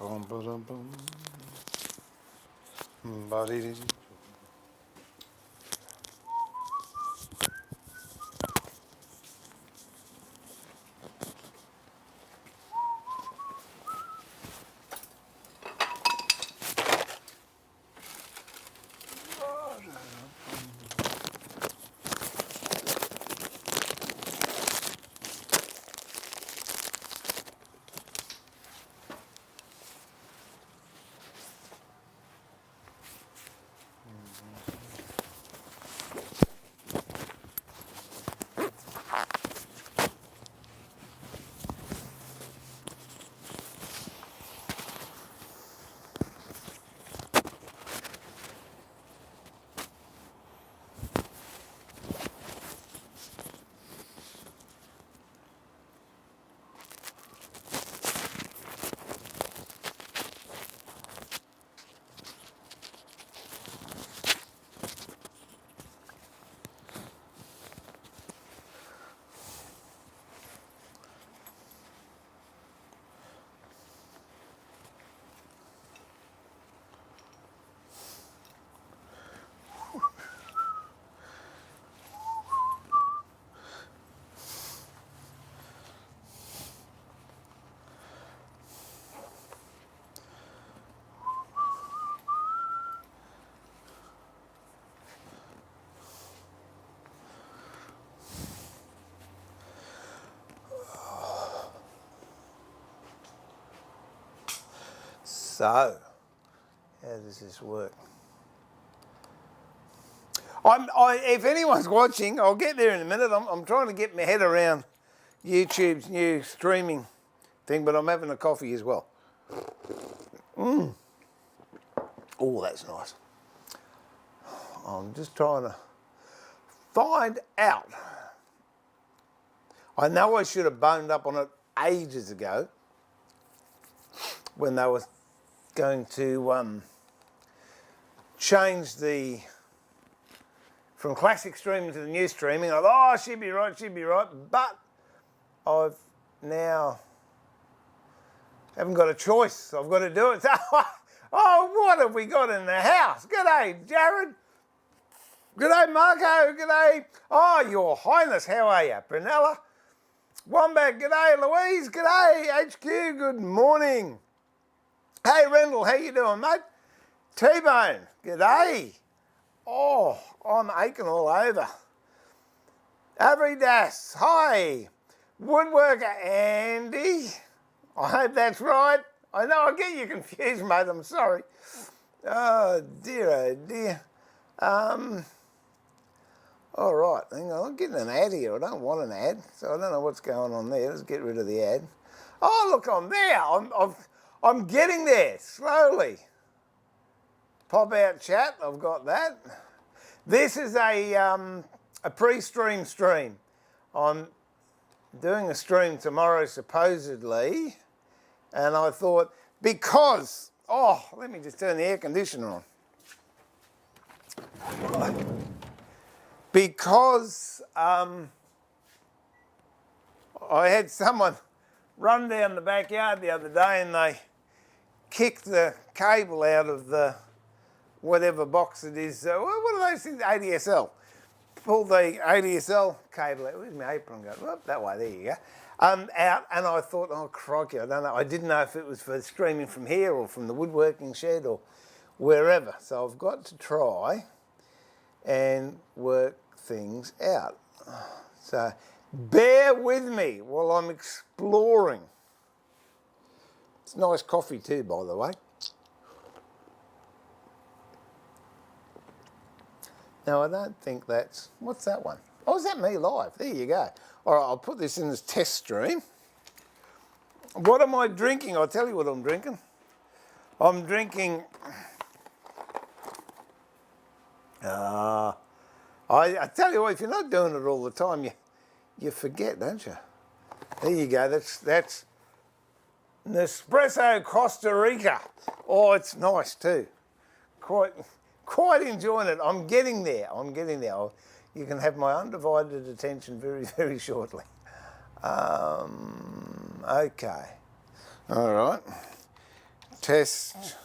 Bum, ba-dum, bum. Ba-dee-dee-dee. So, how does this work? If anyone's watching, I'll get there in a minute. I'm trying to get my head around YouTube's new streaming thing, but I'm having a coffee as well. Oh, that's nice. I'm just trying to find out. I know I should have boned up on it ages ago when they were going to change from classic streaming to the new streaming. I thought, she'd be right. But I've now haven't got a choice. I've got to do it. So, oh, what have we got in the house? G'day, Jared. G'day, Marco. G'day. Oh, Your Highness, how are you? Brunella. Wombat, g'day. Louise, g'day. HQ, good morning. Hey, Rendell, how you doing, mate? T-Bone, g'day. Oh, I'm aching all over. Avery Das, hi. Woodworker Andy, I hope that's right. I know I get you confused, mate, I'm sorry. Oh dear. All right, hang on, I'm getting an ad here. I don't want an ad, so I don't know what's going on there. Let's get rid of the ad. Oh, look, I'm there. I'm getting there, slowly. Pop out chat, I've got that. This is a pre-stream stream. I'm doing a stream tomorrow, supposedly, and I thought, because, let me just turn the air conditioner on. Because I had someone run down the backyard the other day and they kicked the cable out of the whatever box it is. What are those things? ADSL. Pulled the ADSL cable out. Where's my apron going? Whoop, that way, there you go. Out, and I thought, oh crikey, I don't know. I didn't know if it was for streaming from here or from the woodworking shed or wherever. So I've got to try and work things out. So bear with me while I'm exploring. It's nice coffee too, by the way. Now, I don't think that's... What's that one? Oh, is that me live? There you go. All right, I'll put this in as test stream. What am I drinking? I'll tell you what I'm drinking. I'm drinking... I tell you what, if you're not doing it all the time, you forget, don't you? There you go. That's Nespresso Costa Rica. Oh, it's nice too. Quite enjoying it. I'm getting there. You can have my undivided attention very, very shortly. Okay. All right. test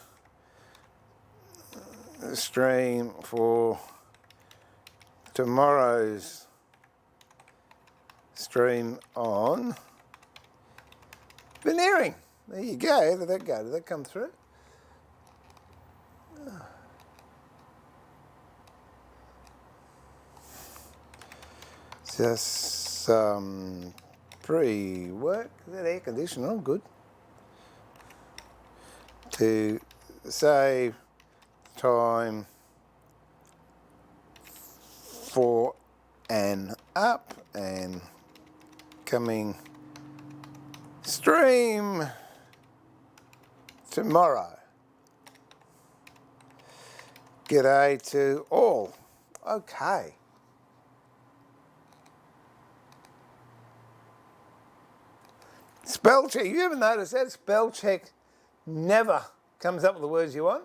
stream for tomorrow's stream on Veneering. There you go. How did that go? Did that come through? Just some pre-work. Is that air conditioner? Oh, good. To save time for an up and coming stream tomorrow. G'day to all. Okay. Spell check. You ever notice that? Spell check never comes up with the words you want.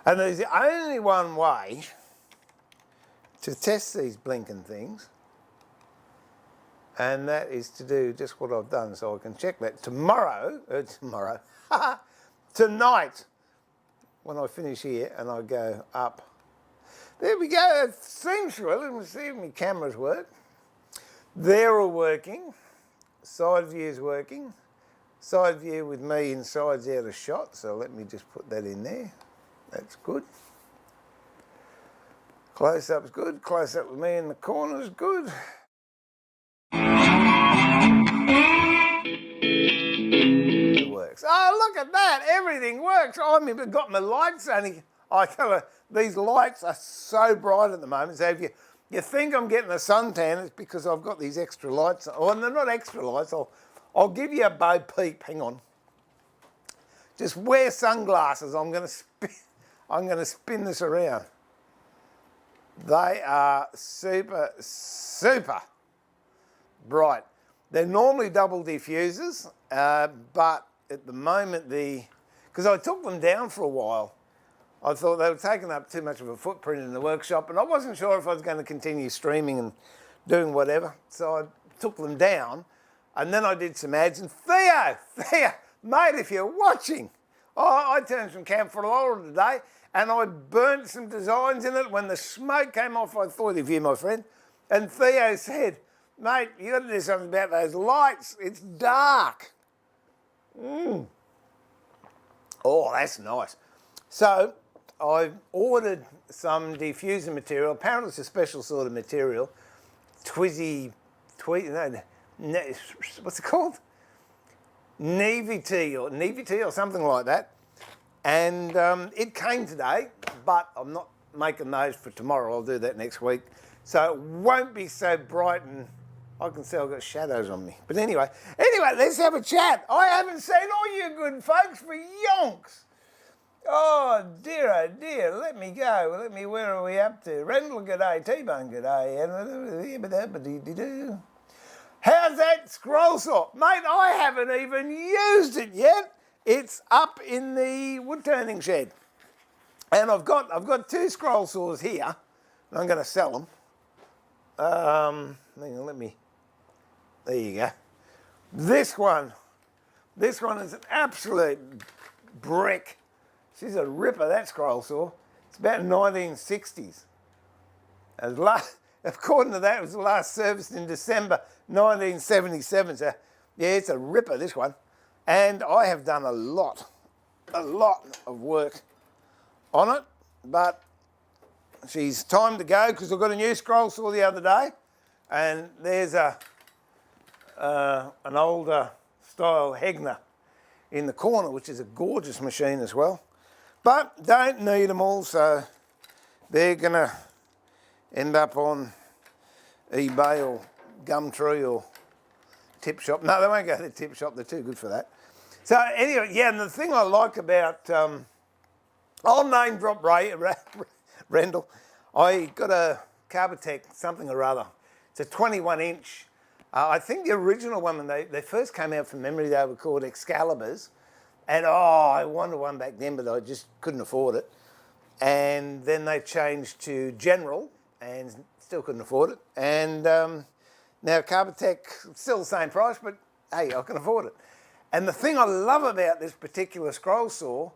And there's only one way to test these blinking things, and that is to do just what I've done, so I can check that tonight, when I finish here and I go up. There we go. It seems well. Let me see if my cameras work. They're all working. Side view's working. Side view with me inside's out of shot, so let me just put that in there. That's good. Close-up's good. Close-up with me in the corner's good. It works. Oh, look at that. Everything works. I've even got my lights only. I tell you, these lights are so bright at the moment. So if you think I'm getting a suntan, it's because I've got these extra lights. Oh, and they're not extra lights. I'll give you a bow peep. Hang on. Just wear sunglasses. I'm going to spin this around. They are super, super bright. They're normally double diffusers, but at the moment because I took them down for a while, I thought they were taking up too much of a footprint in the workshop, and I wasn't sure if I was going to continue streaming and doing whatever, so I took them down, and then I did some ads, and Theo, mate, if you're watching, I turned some camphor oil today, and I burnt some designs in it. When the smoke came off, I thought of you, my friend, and Theo said, mate, you got to do something about those lights, it's dark. Oh, that's nice. So I've ordered some diffuser material. Apparently it's a special sort of material. What's it called? Navy tea or something like that. And it came today, but I'm not making those for tomorrow. I'll do that next week. So it won't be so bright, and I can see I've got shadows on me. But anyway, let's have a chat. I haven't seen all you good folks for yonks. Oh dear, let me go. Where are we up to? Rendell, g'day. T-Bone, g'day. How's that scroll saw? Mate, I haven't even used it yet. It's up in the wood turning shed. And I've got two scroll saws here. I'm going to sell them. There you go. This one is an absolute brick. She's a ripper, that scroll saw. It's about 1960s. According to that, it was last serviced in December 1977. So, yeah, it's a ripper, this one. And I have done a lot of work on it, but she's time to go because I got a new scroll saw the other day, and there's an older style Hegner in the corner, which is a gorgeous machine as well. But don't need them all, so they're going to end up on eBay or Gumtree or Tip Shop. No, they won't go to the Tip Shop. They're too good for that. So anyway, yeah, and the thing I like about, I'll name drop Rendell. I got a Carbotech something or other. It's a 21-inch. I think the original one, when they first came out from memory, they were called Excaliburs. And I wanted one back then, but I just couldn't afford it. And then they changed to General and still couldn't afford it. And now Carbotech, still the same price, but hey, I can afford it. And the thing I love about this particular scroll saw,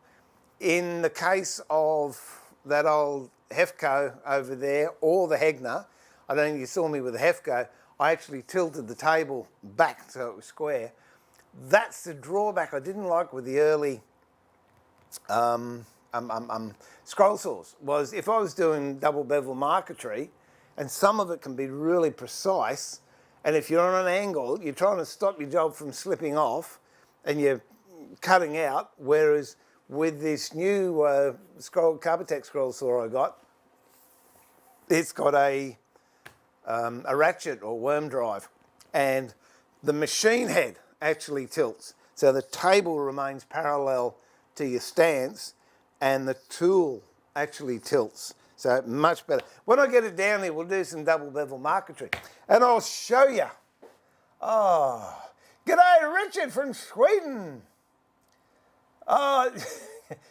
in the case of that old Hefco over there, or the Hegner, I don't think you saw me with the Hefco, I actually tilted the table back so it was square. That's the drawback I didn't like with the early scroll saws, was if I was doing double bevel marquetry, and some of it can be really precise, and if you're on an angle, you're trying to stop your job from slipping off, and you're cutting out, whereas with this new Carbotech scroll saw I got, it's got a ratchet or worm drive, and the machine head actually tilts. So the table remains parallel to your stance, and the tool actually tilts. So much better. When I get it down there, we'll do some double bevel marquetry, and I'll show you. Oh, g'day Richard from Sweden. Oh,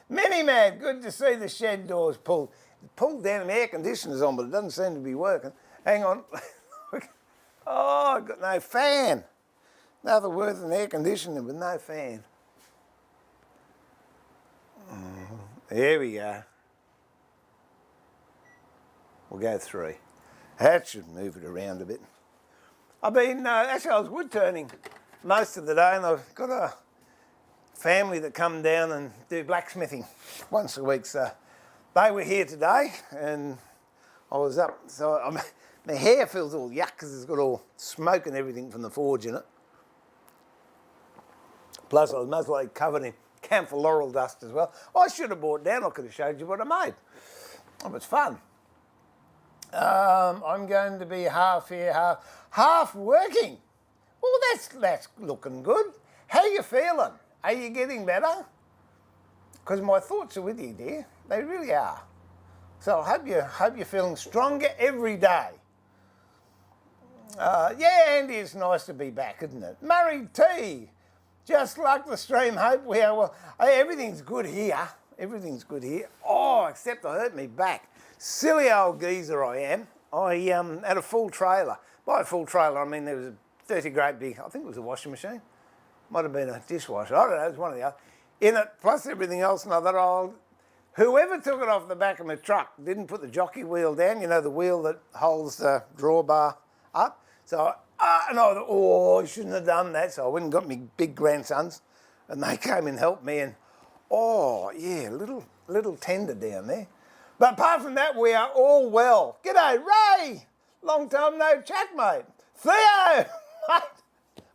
Mini-Mad, good to see the shed doors pulled. Pulled down, the air conditioner's on, but it doesn't seem to be working. Hang on. Oh, I've got no fan. Nothing worse than air conditioning with no fan. There we go. We'll go 3. That should move it around a bit. I've been, actually I was wood turning most of the day, and I've got a family that come down and do blacksmithing once a week, so they were here today, and I was up, so my hair feels all yuck because it's got all smoke and everything from the forge in it. Plus I was mostly covered in camphor laurel dust as well. I should have brought down, I could have showed you what I made. It was fun. I'm going to be half here, half working. Well, that's looking good. How you feeling? Are you getting better? Because my thoughts are with you, dear. They really are. So I hope you're feeling stronger every day. Yeah, Andy, it's nice to be back, isn't it? Murray T, just like the stream, hope we are well. Hey, everything's good here. Everything's good here. Oh, except I hurt me back. Silly old geezer I am. I had a full trailer. By a full trailer, I mean there was a 30 great big, I think it was a washing machine. Might have been a dishwasher. I don't know, it was one of the other. In it, plus everything else, and I thought, whoever took it off the back of my truck didn't put the jockey wheel down, you know, the wheel that holds the drawbar up. So, and I thought, oh, I shouldn't have done that. So I went and got my big grandsons, and they came and helped me, and oh, yeah, little tender down there. But apart from that, we are all well. G'day, Ray! Long time no chat, mate. Theo!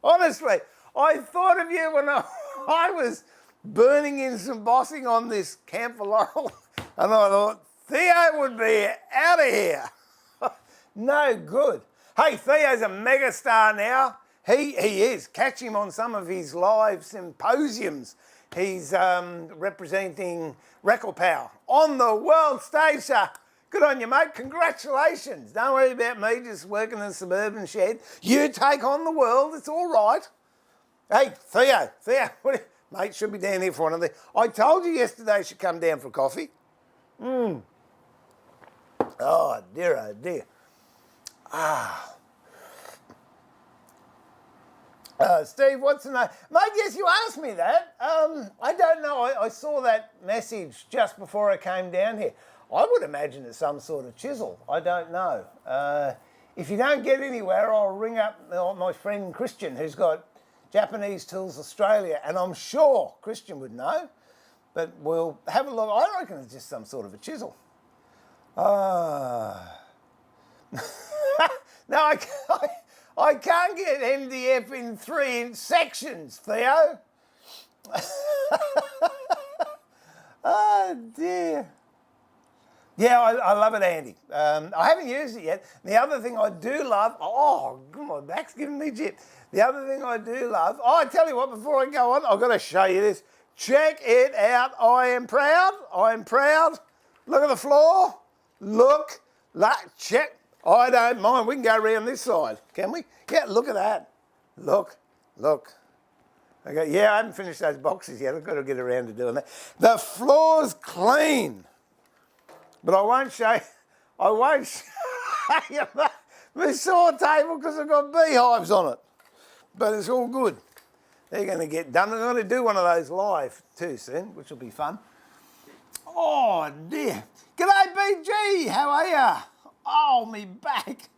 Honestly, I thought of you when I was burning in some bossing on this camphor laurel, and I thought, Theo would be out of here. No good. Hey, Theo's a megastar now. He is. Catch him on some of his live symposiums. He's representing Record Power on the world stage. So good on you, mate. Congratulations. Don't worry about me just working in a suburban shed. You take on the world. It's all right. Hey, Theo, mate, should be down here for one of the... I told you yesterday you should come down for coffee. Oh, dear, oh, dear. Steve, what's the name? Mate, yes, you asked me that. I don't know. I saw that message just before I came down here. I would imagine it's some sort of chisel. I don't know. If you don't get anywhere, I'll ring up my friend Christian, who's got Japanese Tools Australia, and I'm sure Christian would know. But we'll have a look. I reckon it's just some sort of a chisel. No, I can't get MDF in 3-inch sections, Theo. Oh, dear. Yeah, I love it, Andy. I haven't used it yet. The other thing I do love... Oh, my back's giving me jip. The other thing I do love... Oh, I tell you what, before I go on, I've got to show you this. Check it out. I am proud. I am proud. Look at the floor. Look. Check. I don't mind. We can go around this side, can we? Yeah, look at that. Look. Okay, yeah, I haven't finished those boxes yet. I've got to get around to doing that. The floor's clean. But I won't show you my saw table because I've got beehives on it. But it's all good. They're going to get done. I'm going to do one of those live too soon, which will be fun. Oh dear. G'day BG, how are ya? Oh, me back.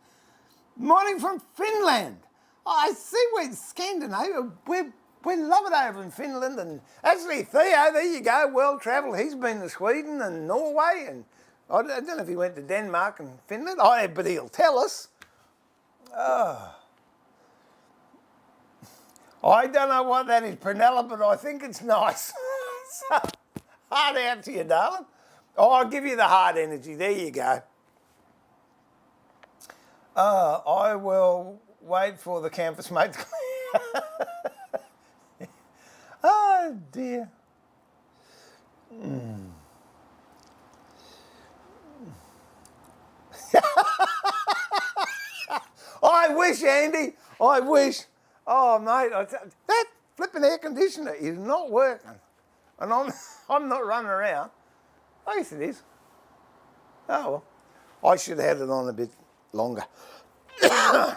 Morning from Finland. Oh, I see we're Scandinavia. We love it over in Finland. And actually Theo, there you go, well travelled. He's been to Sweden and Norway, and I don't know if he went to Denmark and Finland. Oh, but he'll tell us. Oh. I don't know what that is, Prunella, but I think it's nice. So, heart out to you, darling. Oh, I'll give you the heart energy. There you go. I will wait for the campus mate to clear. Oh, dear. I wish, Andy. I wish. Oh, mate, that flipping air conditioner is not working. And I'm not running around. I guess it is. Oh, well. I should have had it on a bit longer.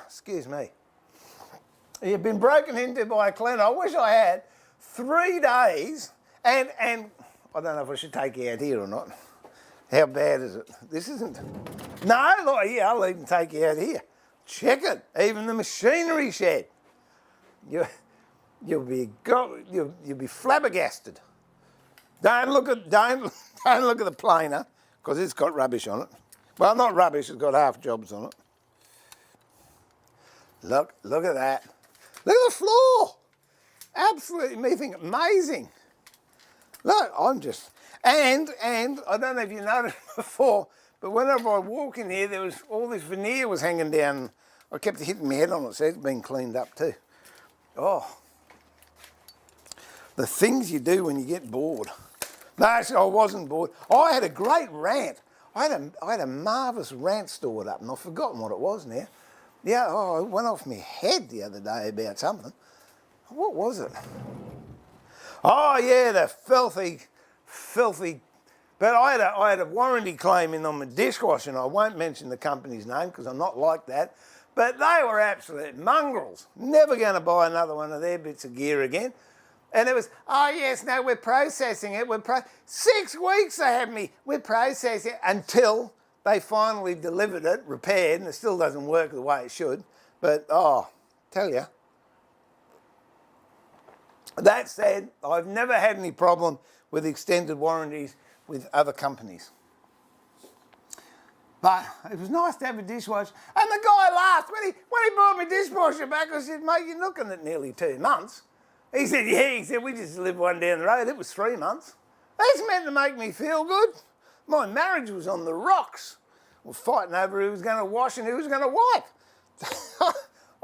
Excuse me. You've been broken into by a cleaner. I wish I had 3 days. And I don't know if I should take you out here or not. How bad is it? This isn't. No, look, yeah, I'll even take you out here. Check it. Even the machinery shed. You'll be flabbergasted. Don't look at the planer, because it's got rubbish on it. Well, not rubbish, it's got half jobs on it. Look at that. Look at the floor. Absolutely, me think amazing. Look, I'm just, and I don't know if you noticed before, but whenever I walk in here, there was all this veneer was hanging down. I kept hitting my head on it, so it's been cleaned up too. Oh, the things you do when you get bored. No, actually, I wasn't bored. I had a great rant. I had a marvellous rant stored up, and I've forgotten what it was now. Yeah, it went off my head the other day about something. What was it? Oh, yeah, the filthy. But I had a warranty claim in on my dishwasher, and I won't mention the company's name because I'm not like that. But they were absolute mongrels. Never going to buy another one of their bits of gear again. And it was, oh yes, no, we're processing it. 6 weeks they had me, we're processing it, until they finally delivered it, repaired, and it still doesn't work the way it should. But, tell you. That said, I've never had any problem with extended warranties with other companies. But it was nice to have a dishwasher. And the guy laughed. When he brought my dishwasher back, I said, mate, you're looking at nearly 2 months. He said, yeah, he said, we just delivered one down the road. It was 3 months. That's meant to make me feel good. My marriage was on the rocks. We're fighting over who was going to wash and who was going to wipe.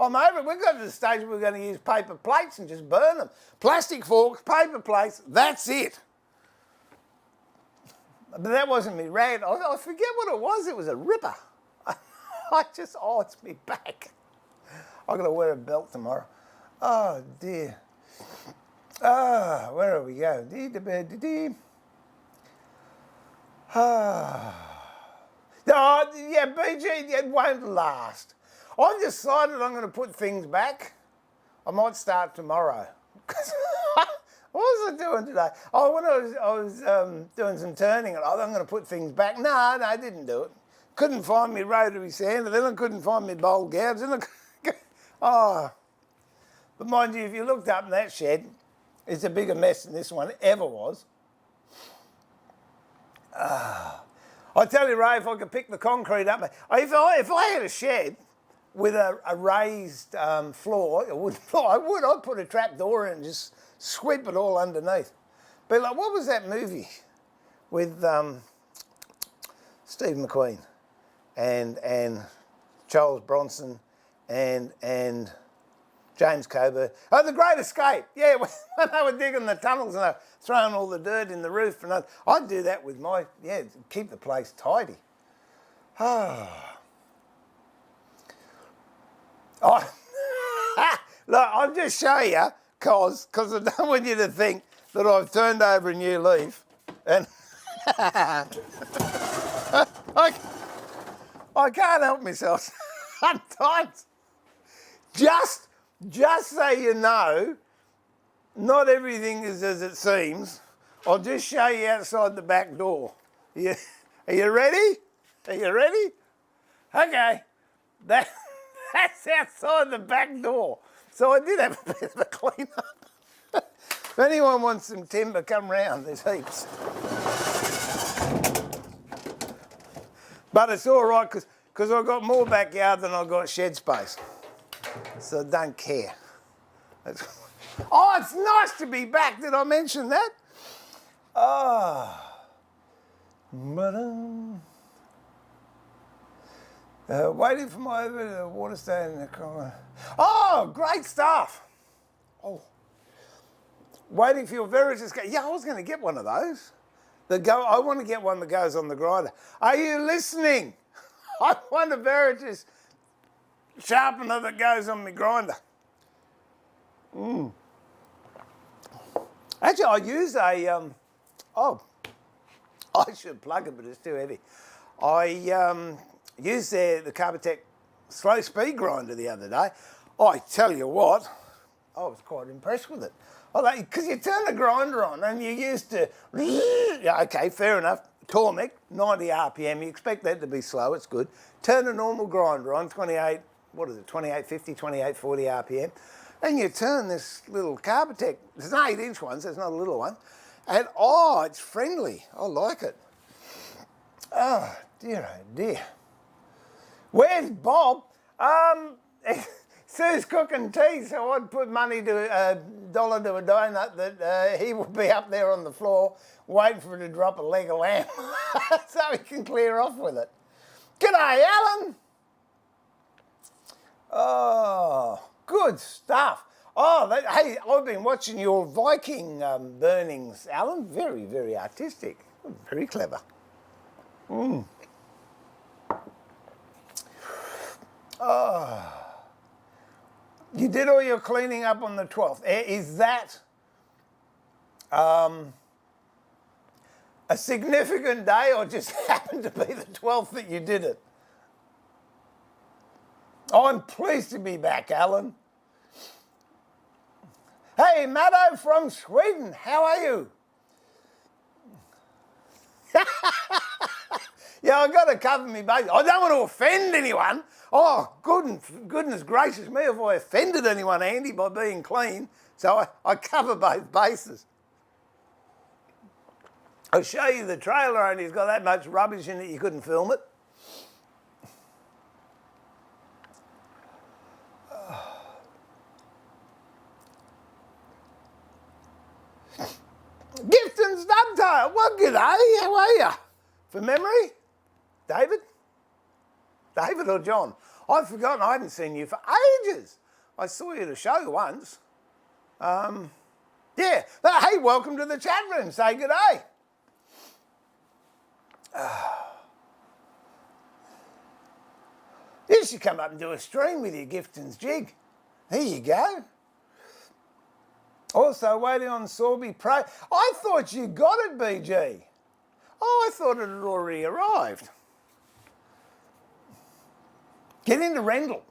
I'm over it. We've got to the stage where we're going to use paper plates and just burn them. Plastic forks, paper plates, that's it. But that wasn't me rant. I forget what it was. It was a ripper. It's me back. I've got to wear a belt tomorrow. Oh, dear. Where are we going? Yeah, BG, it won't last. I've decided I'm going to put things back. I might start tomorrow. What was I doing today? Oh, when I was doing some turning, I'm going to put things back. No, I didn't do it. Couldn't find me rotary sander, then I couldn't find me bowl gouge. But mind you, if you looked up in that shed, it's a bigger mess than this one ever was. I tell you, Ray, if I could pick the concrete up, if I had a shed with a raised floor, a wooden floor, I'd put a trap door in and just sweep it all underneath. But like, what was that movie with Steve McQueen and Charles Bronson and James Coburn? Oh, The Great Escape. Yeah, when they were digging the tunnels and they were throwing all the dirt in the roof. And I'd do that with keep the place tidy. Look, I'll just show you, because I don't want you to think that I've turned over a new leaf. And I can't help myself sometimes. Just so you know, not everything is as it seems. I'll just show you outside the back door. Are you ready? Are you ready? Okay, that's outside the back door. So I did have a bit of a clean up. If anyone wants some timber, come round, there's heaps. But it's all right because I've got more backyard than I've got shed space. So I don't care. Oh, it's nice to be back. Did I mention that? Waiting for my water stand in the corner. Oh, great stuff. Oh. Waiting for your Veritas. Yeah, I was going to get one of those. I want to get one that goes on the grinder. Are you listening? I want a Veritas sharpener that goes on my grinder. Actually, I use a, I should plug it, but it's too heavy. I used the Carbotech slow speed grinder the other day. I tell you what, I was quite impressed with it. Because you turn the grinder on and you used to, okay, fair enough, Tormek, 90 RPM, you expect that to be slow, it's good. Turn a normal grinder on, 2850, 2840 RPM, and you turn this little Carbotech, there's an 8-inch one, so it's not a little one, and it's friendly, I like it. Oh dear. Where's Bob? Sue's cooking tea, so I'd put money to $1 to a donut that he will be up there on the floor waiting for her to drop a leg of lamb so he can clear off with it. G'day, Alan. Oh, good stuff. Hey, I've been watching your Viking burnings, Alan. Very, very artistic. Very clever. You did all your cleaning up on the 12th. Is that a significant day or just happened to be the 12th that you did it? I'm pleased to be back, Alan. Hey, Maddo from Sweden, how are you? Yeah, I've got to cover me bases. I don't want to offend anyone. Oh, goodness gracious me, if I offended anyone, Andy, by being clean. So I cover both bases. I'll show you the trailer, and it's got that much rubbish in it you couldn't film it. Gifton's Dovetail. Well, g'day, how are you? From memory? David? David or John? I've forgotten, I haven't seen you for ages. I saw you at a show once. Yeah. Hey, welcome to the chat room. Say good day. You should come up and do a stream with your Gifton's jig. There you go. Also waiting on Sorby Pro. I thought you got it, BG. Oh, I thought it had already arrived. Get into Rendell.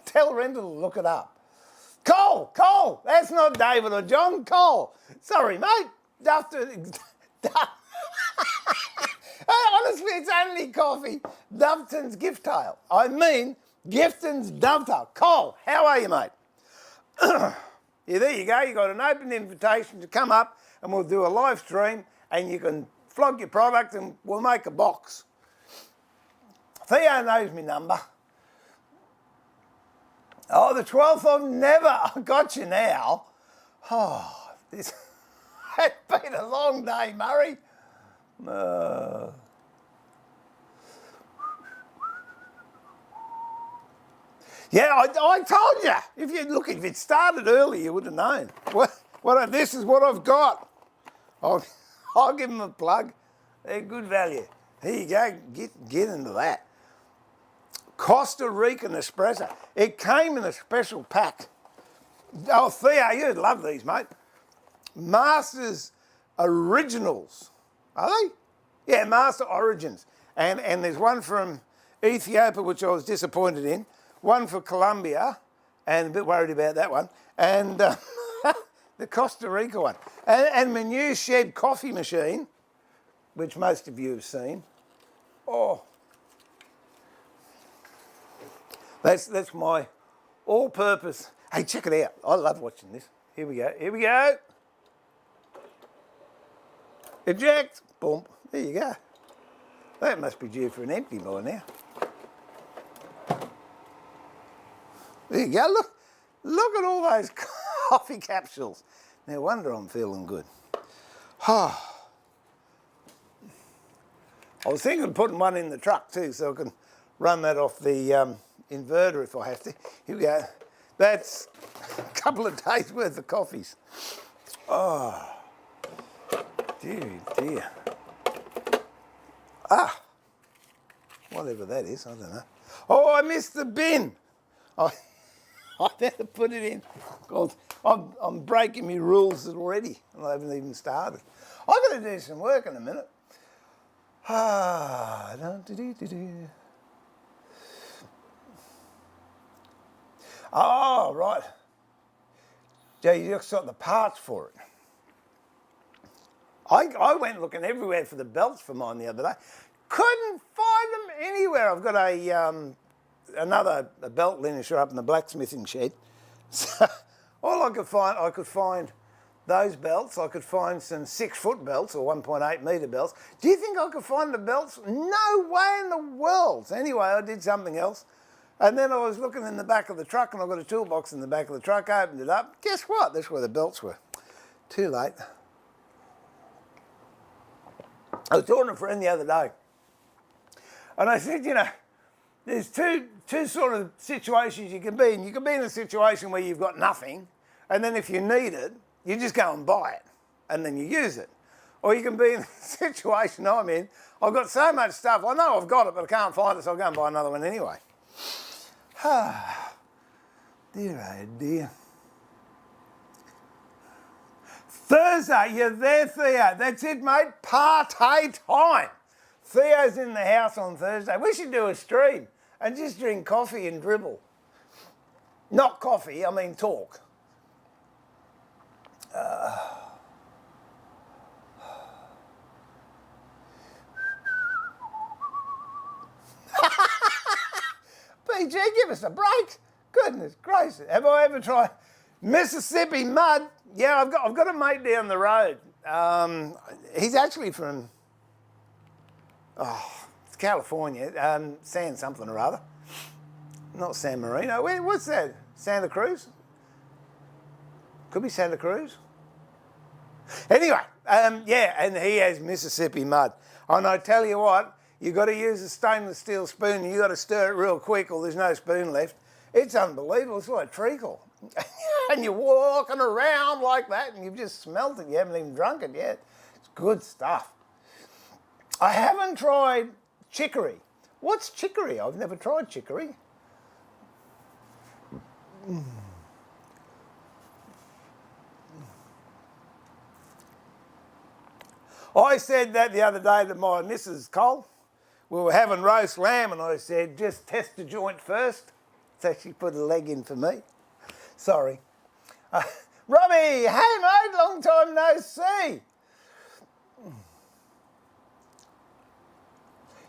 Tell Rendell to look it up. Cole, that's not David or John, Cole. Sorry, mate. Honestly, it's only coffee. Doveton's Gift Tale. I mean, Gifton's Dovetail. Cole, how are you, mate? Yeah, there you go. You got an open invitation to come up and we'll do a live stream and you can flog your product and we'll make a box. Theo knows my number. Oh, the 12th of never. I got you now. Oh, it's been a long day, Murray. Yeah, I told you. If it started early, you would have known. This is what I've got. I'll give them a plug. They're good value. Here you go. Get into that. Costa Rican espresso. It came in a special pack. Oh, Theo, you'd love these, mate. Masters Originals. Are they? Yeah, Master Origins. And there's one from Ethiopia, which I was disappointed in. One for Colombia, and a bit worried about that one. And the Costa Rica one. And my new shed coffee machine, which most of you have seen. Oh, that's my all-purpose. Hey, check it out. I love watching this. Here we go. Here we go. Eject. Boom. There you go. That must be due for an empty by now. There you go. Look at all those coffee capsules. No wonder I'm feeling good. I was thinking of putting one in the truck too, so I can run that off the inverter if I have to. Here we go. That's a couple of days worth of coffees. Oh, dear. Ah, whatever that is, I don't know. Oh, I missed the bin. I better put it in. God, I'm breaking my rules already, and I haven't even started. I've got to do some work in a minute. Oh, right. Yeah, you just got the parts for it. I went looking everywhere for the belts for mine the other day. Couldn't find them anywhere. I've got another belt linisher up in the blacksmithing shed. So all I could find those belts. I could find some 6-foot belts or 1.8 metre belts. Do you think I could find the belts? No way in the world. So anyway, I did something else. And then I was looking in the back of the truck, and I've got a toolbox in the back of the truck, opened it up. Guess what? That's where the belts were. Too late. I was talking to a friend the other day, and I said, there's two sort of situations you can be in. You can be in a situation where you've got nothing, and then if you need it, you just go and buy it, and then you use it. Or you can be in the situation I'm in. I've got so much stuff. I know I've got it, but I can't find it, so I'll go and buy another one anyway. Dear, oh dear. Thursday, you're there, Theo. That's it, mate. Party time. Theo's in the house on Thursday. We should do a stream and just drink coffee and dribble. Not coffee, I mean talk. PG, give us a break. Goodness gracious. Have I ever tried Mississippi mud? Yeah, I've got a mate down the road. He's actually from, it's California, San something or other. Not San Marino. What's that? Santa Cruz? Could be Santa Cruz. Anyway, yeah, and he has Mississippi mud. And I tell you what, you've got to use a stainless steel spoon, and you've got to stir it real quick or there's no spoon left. It's unbelievable. It's like treacle. And you're walking around like that and you've just smelt it. You haven't even drunk it yet. It's good stuff. I haven't tried chicory. What's chicory? I've never tried chicory. I said that the other day to my Mrs. Cole. We were having roast lamb and I said, just test the joint first. So she put a leg in for me. Sorry. Robbie, hey mate, long time no see.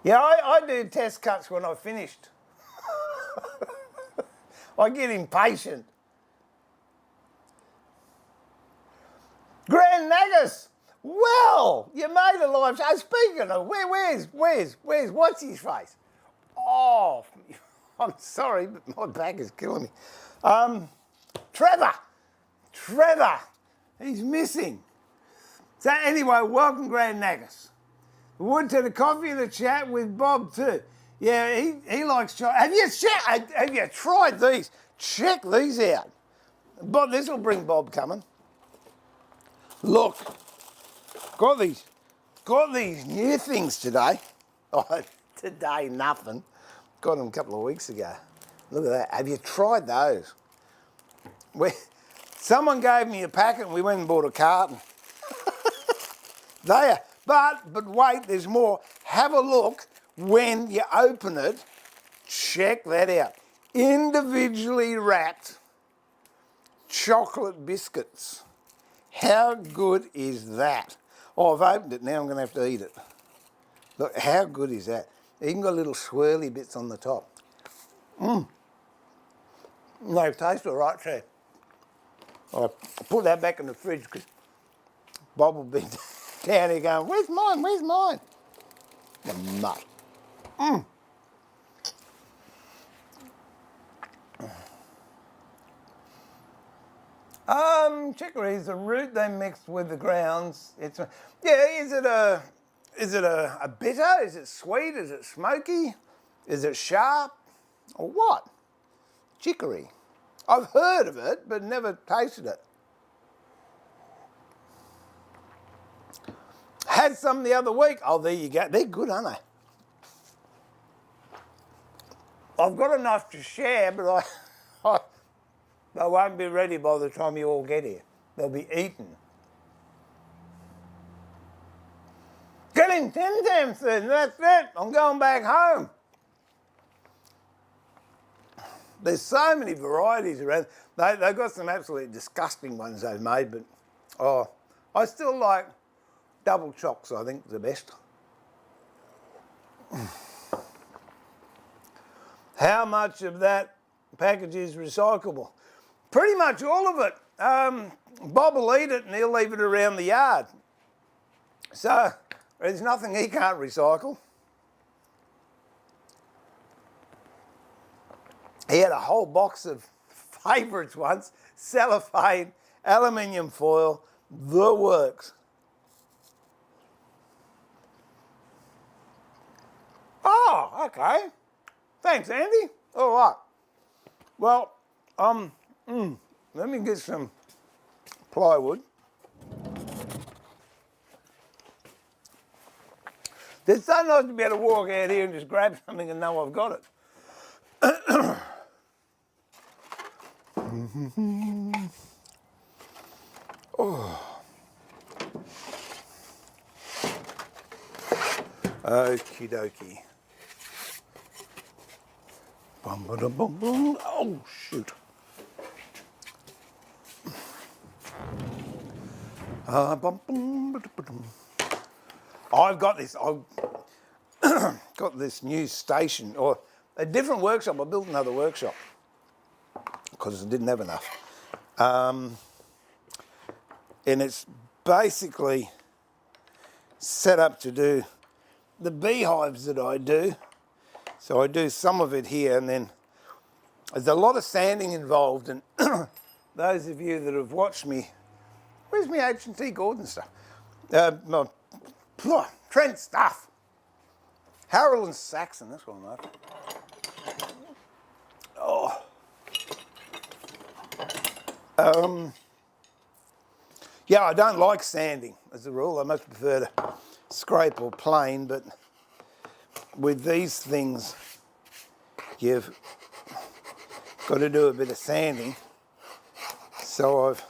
Yeah, I do test cuts when I've finished. I get impatient. Grand Nagus, well, you made a live show. Speaking of, where's what's his face? Oh, I'm sorry, but my back is killing me. Trevor, he's missing. So anyway, welcome Grand Nagus. Wood to the coffee and the chat with Bob too. Yeah, he likes chocolate. Have you tried these? Check these out. But this will bring Bob coming. Look, got these new things today. Oh, today nothing. Got them a couple of weeks ago. Look at that. Have you tried those? Someone gave me a packet and we went and bought a carton. There. But wait, there's more. Have a look when you open it. Check that out. Individually wrapped chocolate biscuits. How good is that? Oh, I've opened it, now I'm going to have to eat it. Look, how good is that? Even got little swirly bits on the top. They taste all right too. I put that back in the fridge because Bob will be down here going, where's mine, where's mine? The nut. Chicory is the root they mixed with the grounds. It's is it a bitter? Is it sweet? Is it smoky? Is it sharp? Or what? Chicory. I've heard of it, but never tasted it. Had some the other week. Oh, there you go. They're good, aren't they? I've got enough to share, but they won't be ready by the time you all get here. They'll be eaten. Getting Tim Tams then, that's it. I'm going back home. There's so many varieties around. They've got some absolutely disgusting ones they've made, but I still like double chocks, I think, the best. How much of that package is recyclable? Pretty much all of it. Bob will eat it and he'll leave it around the yard. So there's nothing he can't recycle. He had a whole box of favourites once, cellophane, aluminium foil, the works. Oh, okay. Thanks, Andy. All right. Well, let me get some plywood. It's so nice to be able to walk out here and just grab something and know I've got it. Oh. Okie dokie. Bum, ba, dum, bum, bum. Oh, shoot. Bum, bum, ba, ba, dum. I've got this. I've got this new station, or a different workshop. I built another workshop because I didn't have enough. And it's basically set up to do the beehives that I do. So I do some of it here, and then there's a lot of sanding involved. And those of you that have watched me, where's my H&T Gordon stuff? My Trent stuff. Harold and Saxon, that's what I'm after. Oh. Yeah, I don't like sanding as a rule. I much prefer to scrape or plane, but with these things, you've got to do a bit of sanding. So I've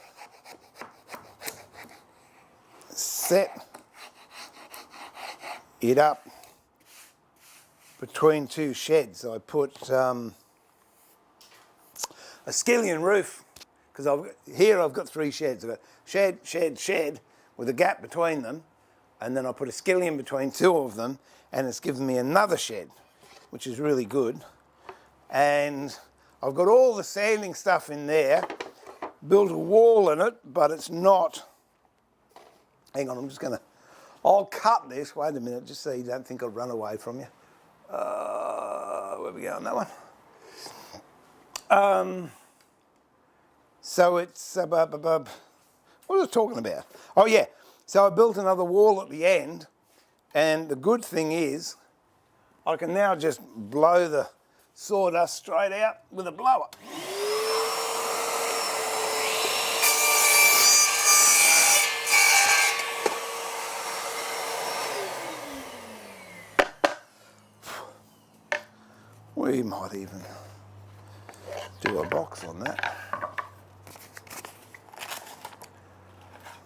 set it up between two sheds. I put a skillion roof, because I've got three sheds. I've got shed, shed, shed with a gap between them, and then I put a skillion between two of them, and it's given me another shed, which is really good. And I've got all the sanding stuff in there, built a wall in it, but it's not. Hang on, I'll cut this. Wait a minute, just so you don't think I'll run away from you. Where we go on that one? So it's, what was I talking about? Oh yeah, so I built another wall at the end, and the good thing is I can now just blow the sawdust straight out with a blower. We might even do a box on that.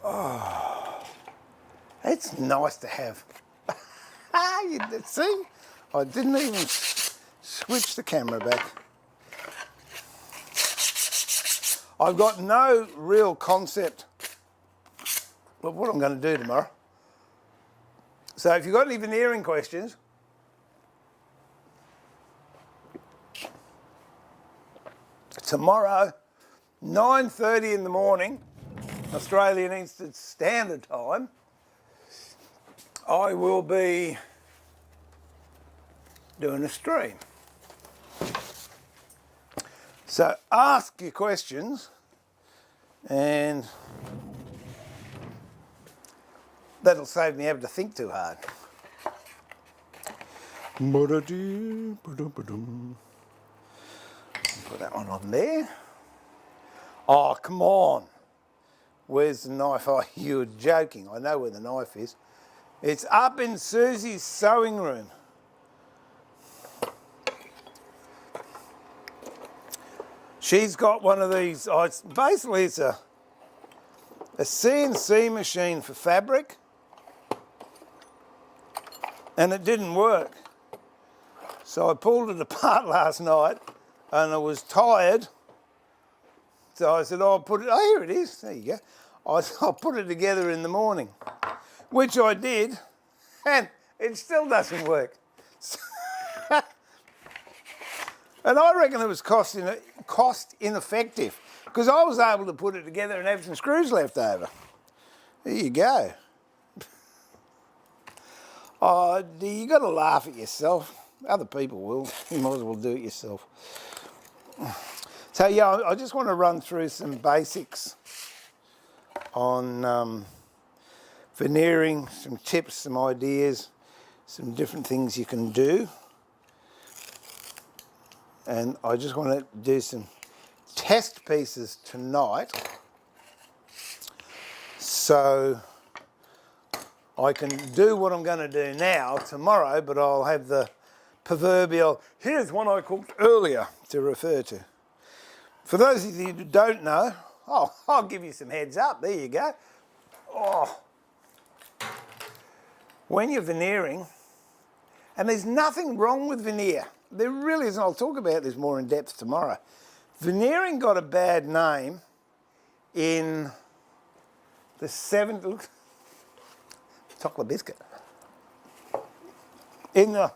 Oh, it's nice to have. You see, I didn't even switch the camera back. I've got no real concept of what I'm going to do tomorrow. So if you've got any veneering questions, tomorrow, 9:30 in the morning, Australian Eastern Standard Time, I will be doing a stream. So ask your questions, and that'll save me having to think too hard. Put that one on there. Oh, come on. Where's the knife? Oh, you're joking. I know where the knife is. It's up in Susie's sewing room. She's got one of these. Oh, it's a CNC machine for fabric, and it didn't work. So I pulled it apart last night, and I was tired. So I said, "Oh, here it is. There you go. I'll put it together in the morning," which I did, and it still doesn't work. And I reckon it was cost ineffective, because I was able to put it together and have some screws left over. There you go. Oh, you got to laugh at yourself. Other people will. You might as well do it yourself. So yeah, I just want to run through some basics on veneering, some tips, some ideas, some different things you can do. And I just want to do some test pieces tonight, so I can do what I'm going to do now tomorrow, but I'll have the proverbial, here's one I cooked earlier, to refer to. For those of you who don't know, I'll give you some heads up. There you go. Oh. When you're veneering, and there's nothing wrong with veneer. There really isn't. I'll talk about this more in depth tomorrow. Veneering got a bad name in the 70s. Look, chocolate biscuit. In the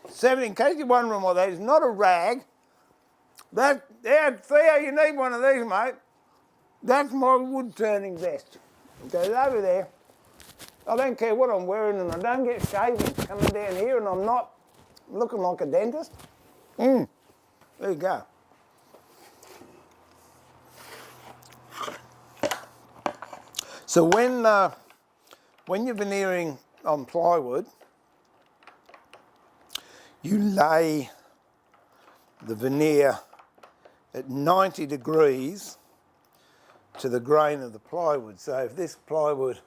70s, in case you're wondering what that is, not a rag. Theo, you need one of these, mate. That's my wood turning vest. It goes over there. I don't care what I'm wearing, and I don't get shaving coming down here, and I'm not looking like a dentist. There you go. So when you're veneering on plywood, you lay the veneer at 90 degrees to the grain of the plywood. So if this plywood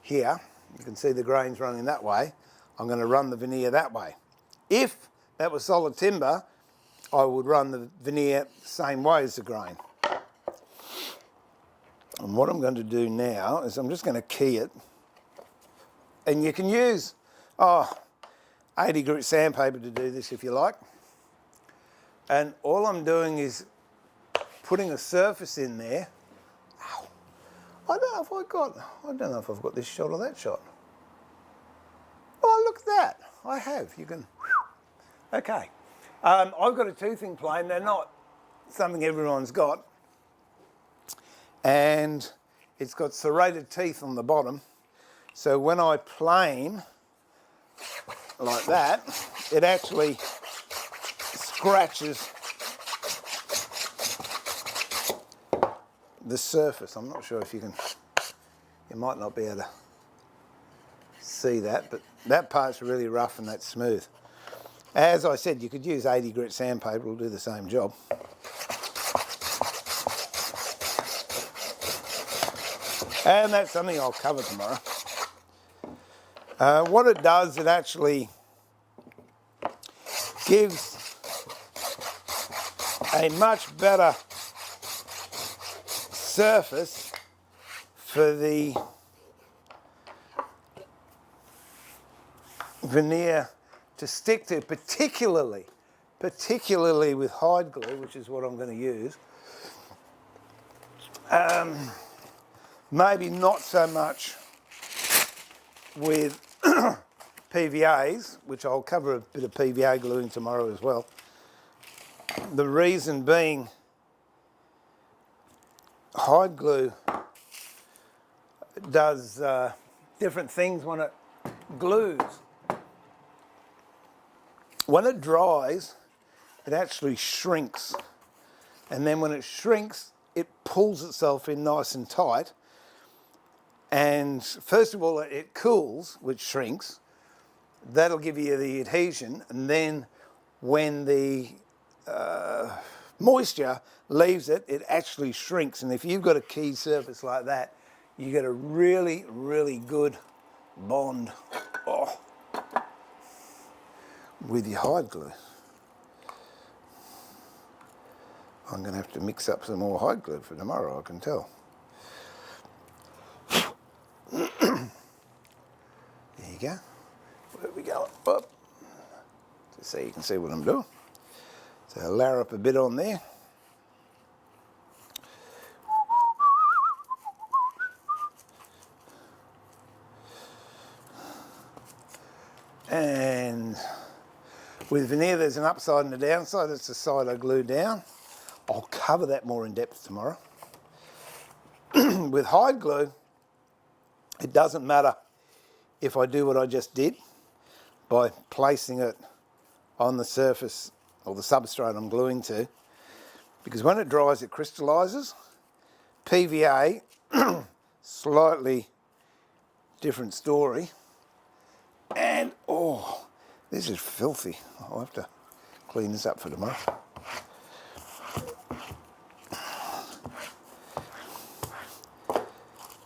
here, you can see the grains running that way, I'm going to run the veneer that way. If that was solid timber, I would run the veneer the same way as the grain. And what I'm going to do now is I'm just going to key it. And you can use 80 grit sandpaper to do this if you like. And all I'm doing is putting a surface in there. Ow. I don't know if I've got this shot or that shot. Oh, look at that. I have. You can. Okay. I've got a toothing plane. They're not something everyone's got. And it's got serrated teeth on the bottom. So when I plane like that, it actually scratches the surface. I'm not sure if you might not be able to see that, but that part's really rough and that's smooth. As I said, you could use 80 grit sandpaper, it'll do the same job. And that's something I'll cover tomorrow. What it does, it actually gives a much better surface for the veneer to stick to, particularly with hide glue, which is what I'm going to use. Maybe not so much with PVAs, which I'll cover a bit of PVA gluing tomorrow as well. The reason being, hide glue does different things when it glues. When it dries, it actually shrinks. And then when it shrinks, it pulls itself in nice and tight. And first of all, it cools, which shrinks. That'll give you the adhesion. And then when the moisture leaves it, it actually shrinks. And if you've got a key surface like that, you get a really, really good bond with your hide glue. I'm going to have to mix up some more hide glue for tomorrow, I can tell. There you go. Where are we going? Up. Just so you can see what I'm doing. So I'll layer up a bit on there. And with veneer, there's an upside and a downside. It's the side I glue down. I'll cover that more in depth tomorrow. With hide glue, it doesn't matter if I do what I just did by placing it on the surface or the substrate I'm gluing to, because when it dries, it crystallises. PVA, slightly different story. And, oh, this is filthy. I'll have to clean this up for tomorrow.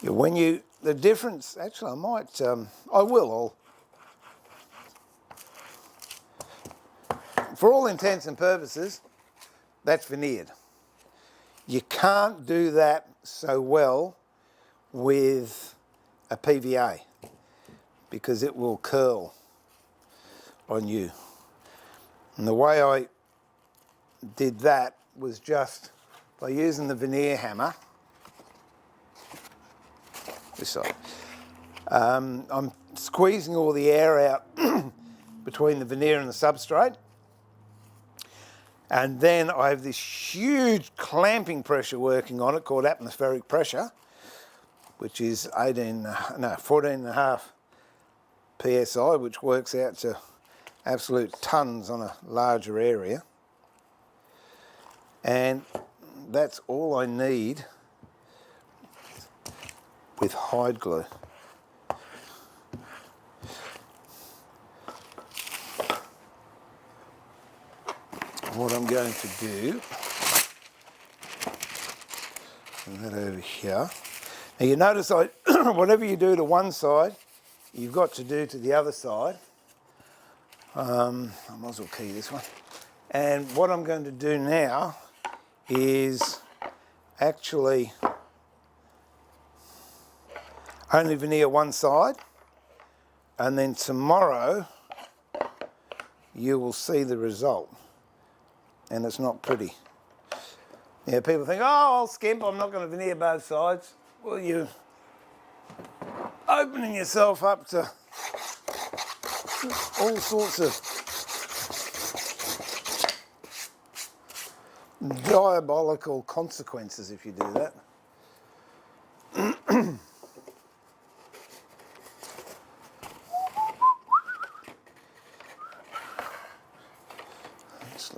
Yeah, when you, the difference, actually I will. For all intents and purposes, that's veneered. You can't do that so well with a PVA because it will curl on you. And the way I did that was just by using the veneer hammer. This side. I'm squeezing all the air out between the veneer and the substrate. And then I have this huge clamping pressure working on it called atmospheric pressure, which is 14.5 PSI, which works out to absolute tons on a larger area. And that's all I need with hide glue. What I'm going to do, and that over here. Now you notice whatever you do to one side, you've got to do to the other side. I might as well key this one. And what I'm going to do now is actually only veneer one side, and then tomorrow you will see the result. And it's not pretty. Yeah, people think, oh, I'll skimp, I'm not going to veneer both sides. Well, you're opening yourself up to all sorts of diabolical consequences if you do that.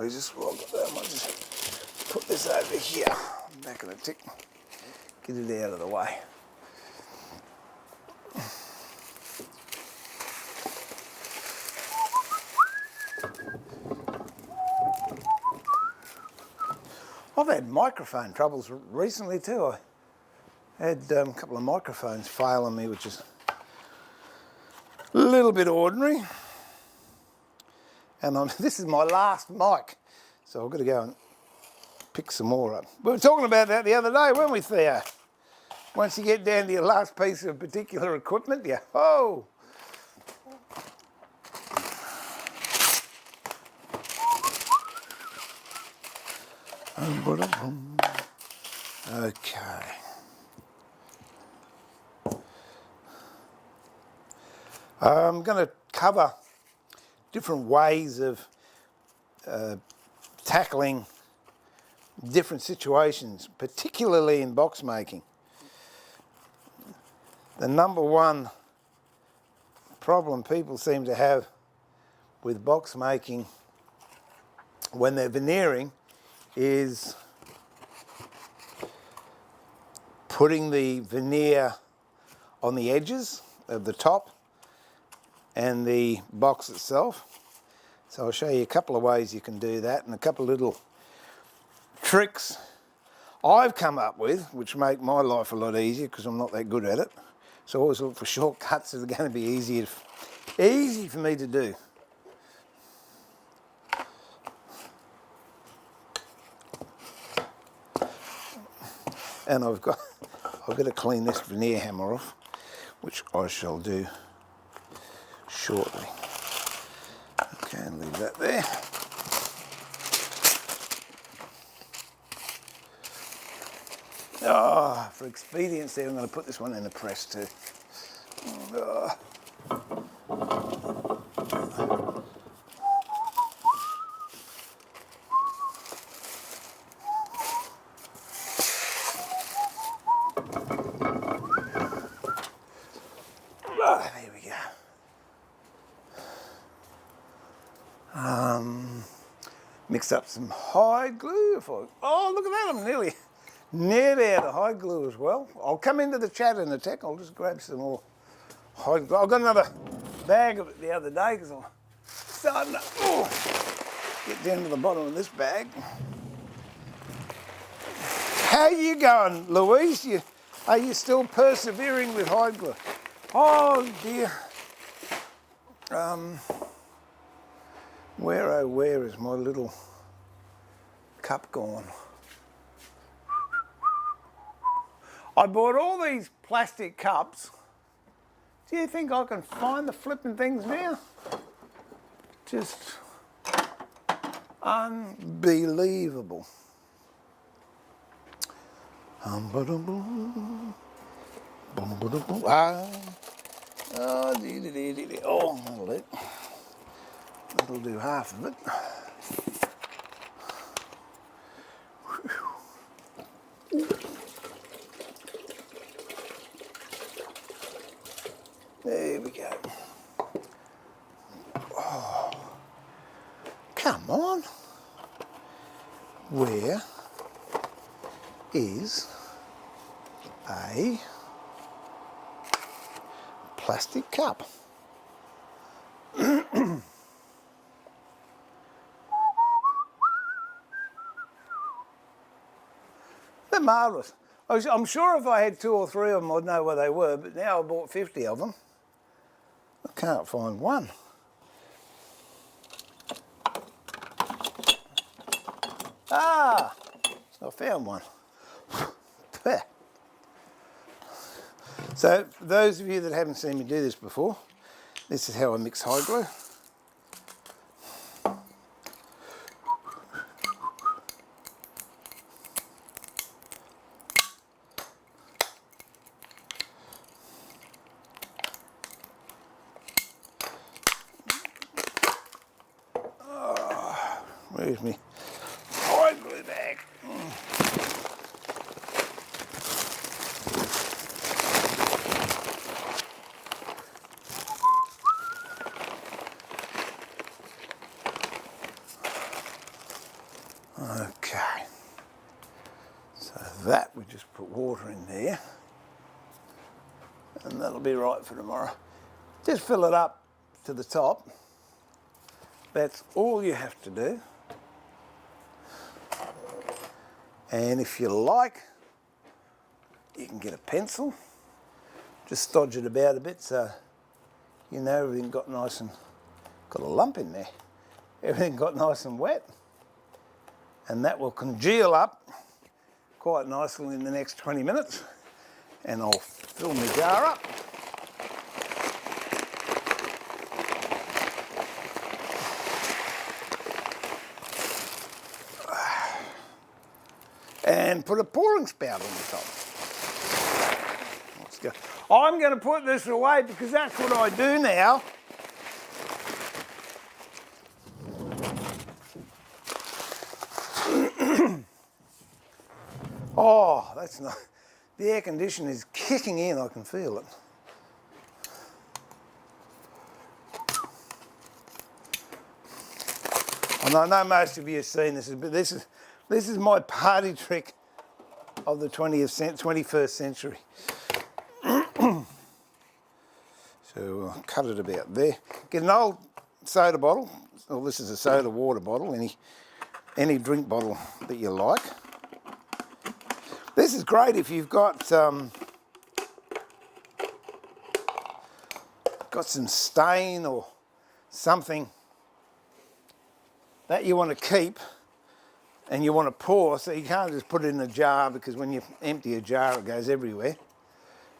Just while I've got that, I might just put this over here. I'm back in a tick. Get it out of the way. I've had microphone troubles recently too. I had a couple of microphones fail on me, which is a little bit ordinary. And this is my last mic, so I've got to go and pick some more up. We were talking about that the other day, weren't we, Theo? Once you get down to your last piece of particular equipment, oh! Okay. I'm going to cover different ways of tackling different situations, particularly in box making. The number one problem people seem to have with box making when they're veneering is putting the veneer on the edges of the top and the box itself. So I'll show you a couple of ways you can do that and a couple of little tricks I've come up with which make my life a lot easier because I'm not that good at it. So I always look for shortcuts that are going to be easy for me to do. And I've got to clean this veneer hammer off, which I shall do shortly. Okay, and leave that there. Oh, for expediency, I'm going to put this one in the press too. Oh. There we go. Mix up some hide glue. Oh, look at that! I'm nearly out of hide glue as well. I'll come into the chat in a tech. I'll just grab some more hide glue. I got another bag of it the other day because I'm starting to get down to the bottom of this bag. How you going, Louise? Are you still persevering with hide glue? Oh dear. Where is my little cup gone? I bought all these plastic cups. Do you think I can find the flipping things now? Just unbelievable. Oh, that'll do half of it. There we go. Oh, come on. Where is a plastic cup? They're marvellous. I'm sure if I had 2 or 3 of them, I'd know where they were, but now I bought 50 of them. I can't find one. Ah, I found one. So, for those of you that haven't seen me do this before, this is how I mix hide glue. Where's me hide glue bag? Okay, so that we just put water in there and that'll be right for tomorrow. Just fill it up to the top. That's all you have to do. And if you like, you can get a pencil, just stodge it about a bit so you know everything got nice and got a lump in there. Everything got nice and wet, and that will congeal up quite nicely in the next 20 minutes. And I'll fill my jar up. And put a pouring spout on the top. Let's go. I'm going to put this away because that's what I do now. Oh, that's not... The air conditioner is kicking in, I can feel it. And I know most of you have seen this, but this is my party trick of the 21st century. So I'll cut it about there. Get an old soda bottle. Well, this is a soda water bottle, any drink bottle that you like. This is great if you've got some stain or something that you want to keep and you want to pour, so you can't just put it in a jar, because when you empty a jar it goes everywhere.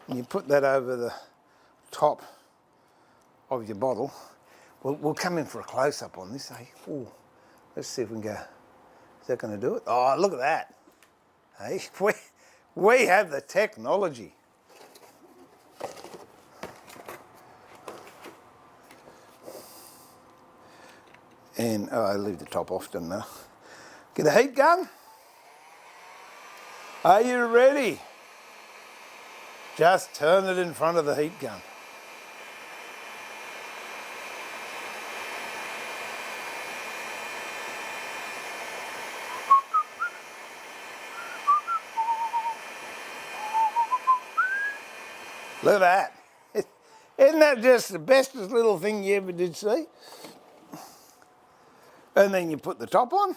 And you put that over the top of your bottle. We'll come in for a close-up on this, eh? Ooh, let's see if we can go. Is that going to do it? Oh, look at that. Hey, we have the technology. And I leave the top off, didn't I? Get a heat gun. Are you ready? Just turn it in front of the heat gun. Look at that. Isn't that just the bestest little thing you ever did see? And then you put the top on,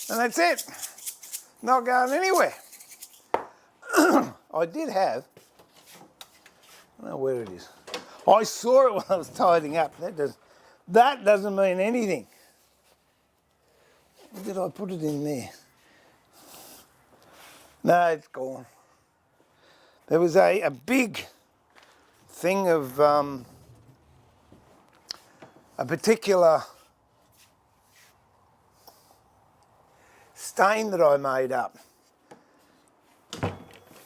and that's it. Not going anywhere. I did have, I don't know where it is. I saw it when I was tidying up. That doesn't mean anything. Did I put it in there? No, it's gone. There was a big thing of a particular stain that I made up,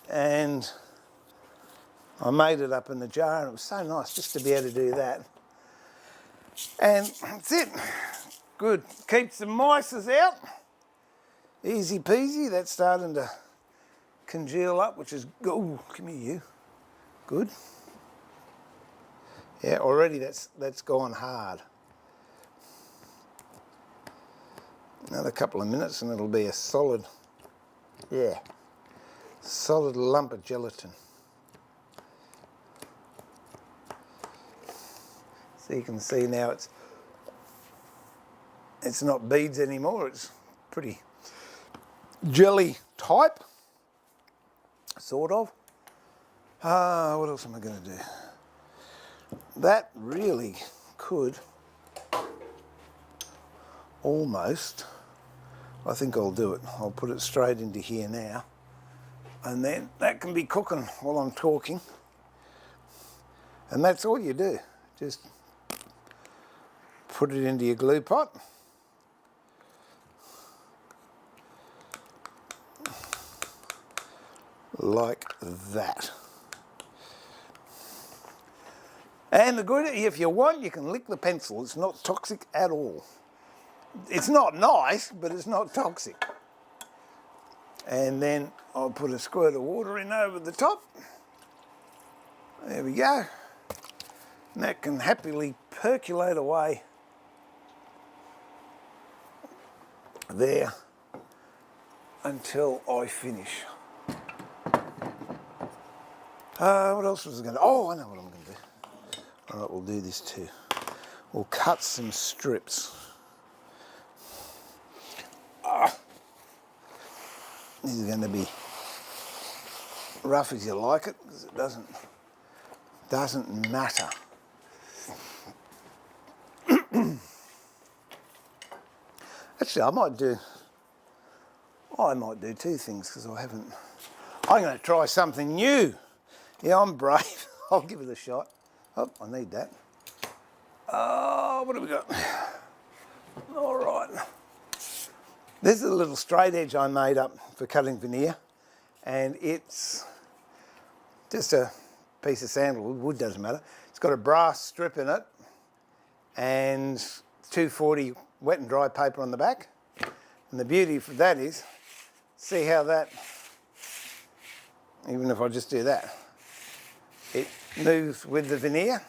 and I made it up in the jar, and it was so nice just to be able to do that. And that's it. Good. Keeps the mice out. Easy peasy. That's starting to congeal up, which is good. Ooh, come here, you. Good. Yeah, already that's gone hard. Another couple of minutes and it'll be a solid, solid lump of gelatin. So you can see now it's not beads anymore, it's pretty jelly type, sort of. What else am I going to do? That really could almost, I think I'll do it. I'll put it straight into here now, and then that can be cooking while I'm talking. And that's all you do. Just put it into your glue pot. Like that. And the good, if you want, you can lick the pencil. It's not toxic at all. It's not nice, but it's not toxic. And then I'll put a squirt of water in over the top. There we go. And that can happily percolate away there until I finish. What else was I going to do? Oh, I know what I'm going to do. All right, we'll do this too. We'll cut some strips. This is going to be rough as you like it, because it doesn't matter. Actually, I might do two things, because I'm going to try something new. Yeah, I'm brave. I'll give it a shot. Oh, I need that. What have we got? All right. This is a little straight edge I made up for cutting veneer, and it's just a piece of sandalwood, wood doesn't matter. It's got a brass strip in it and 240 wet and dry paper on the back. And the beauty of that is, see how that, even if I just do that, it moves with the veneer.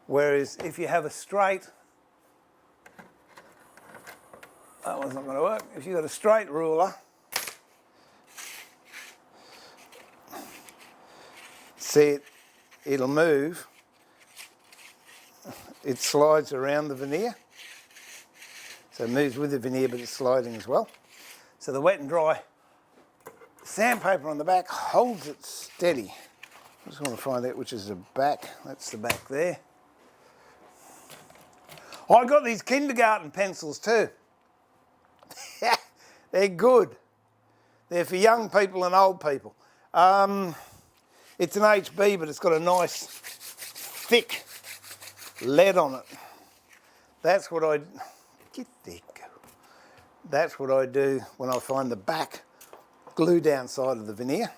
Whereas if you have a straight, that one's not going to work. If you've got a straight ruler, see it'll move. It slides around the veneer. So it moves with the veneer, but it's sliding as well. So the wet and dry sandpaper on the back holds it steady. I just want to find out which is the back. That's the back there. I got these kindergarten pencils too. They're good. They're for young people and old people. It's an HB, but it's got a nice thick lead on it. That's what I get there. Go. That's what I do when I find the back glue down side of the veneer.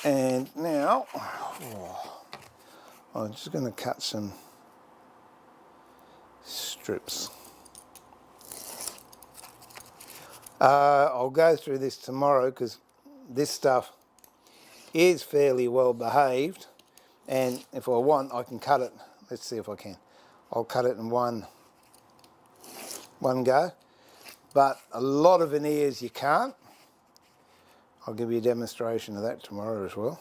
And now, I'm just going to cut some strips. I'll go through this tomorrow because this stuff is fairly well behaved, and if I want I can cut it. Let's see if I can. I'll cut it in one go, but a lot of veneers you can't. I'll give you a demonstration of that tomorrow as well.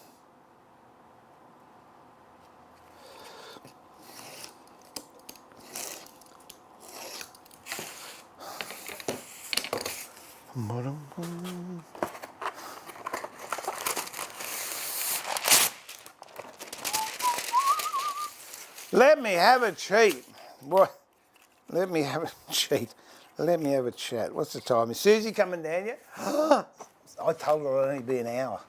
Let me have a cheat. What? Let me have a cheat. Let me have a chat. What's the time? Is Susie coming down yet? I told her it'd only be an hour.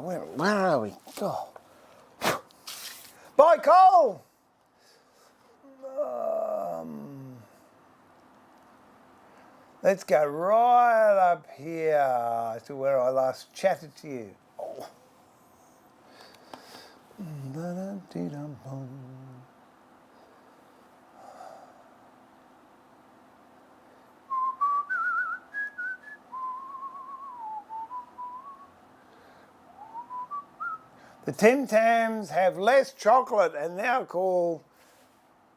Where are we? Oh. Bye, Cole! Let's go right up here to where I last chatted to you. Oh. The Tim Tams have less chocolate and now call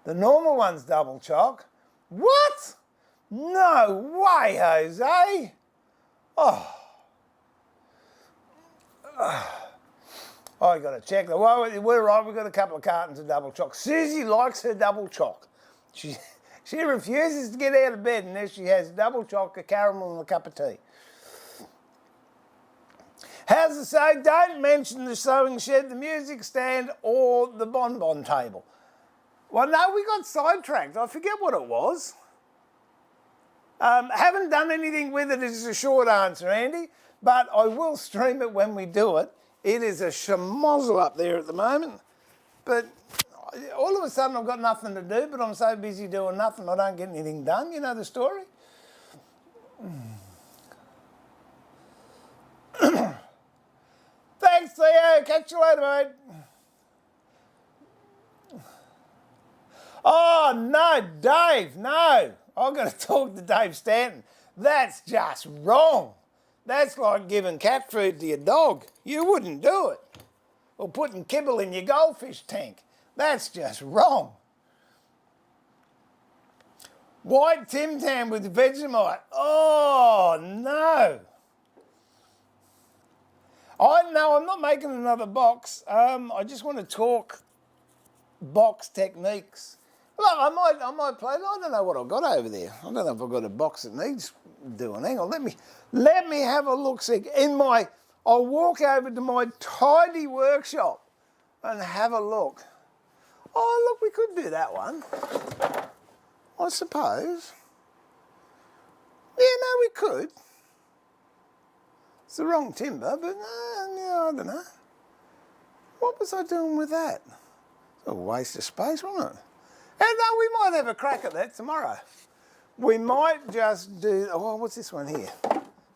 the normal ones double choc. What? No way, Jose. Oh. I got to check. Well, we're right. We've got a couple of cartons of double choc. Susie likes her double choc. She refuses to get out of bed unless she has double choc, a caramel, and a cup of tea. How's it say? Don't mention the sewing shed, the music stand, or the bonbon table. Well, no, we got sidetracked. I forget what it was. Haven't done anything with it is a short answer, Andy, but I will stream it when we do it. It is a schmozzle up there at the moment, but all of a sudden I've got nothing to do, but I'm so busy doing nothing I don't get anything done. You know the story? Thanks, Theo. Catch you later, mate. Oh, no, Dave, no. I've got to talk to Dave Stanton. That's just wrong. That's like giving cat food to your dog. You wouldn't do it. Or putting kibble in your goldfish tank. That's just wrong. White Tim Tam with Vegemite. Oh, no. I'm not making another box. I just want to talk box techniques. Look, I might play. I don't know what I've got over there. I don't know if I've got a box that needs doing. Hang on, let me have a look. See, I'll walk over to my tidy workshop and have a look. Oh, look, we could do that one. I suppose. Yeah, no, we could. It's the wrong timber, but I don't know. What was I doing with that? It's a waste of space, wasn't it? And no, we might have a crack at that tomorrow. We might just do, oh, what's this one here?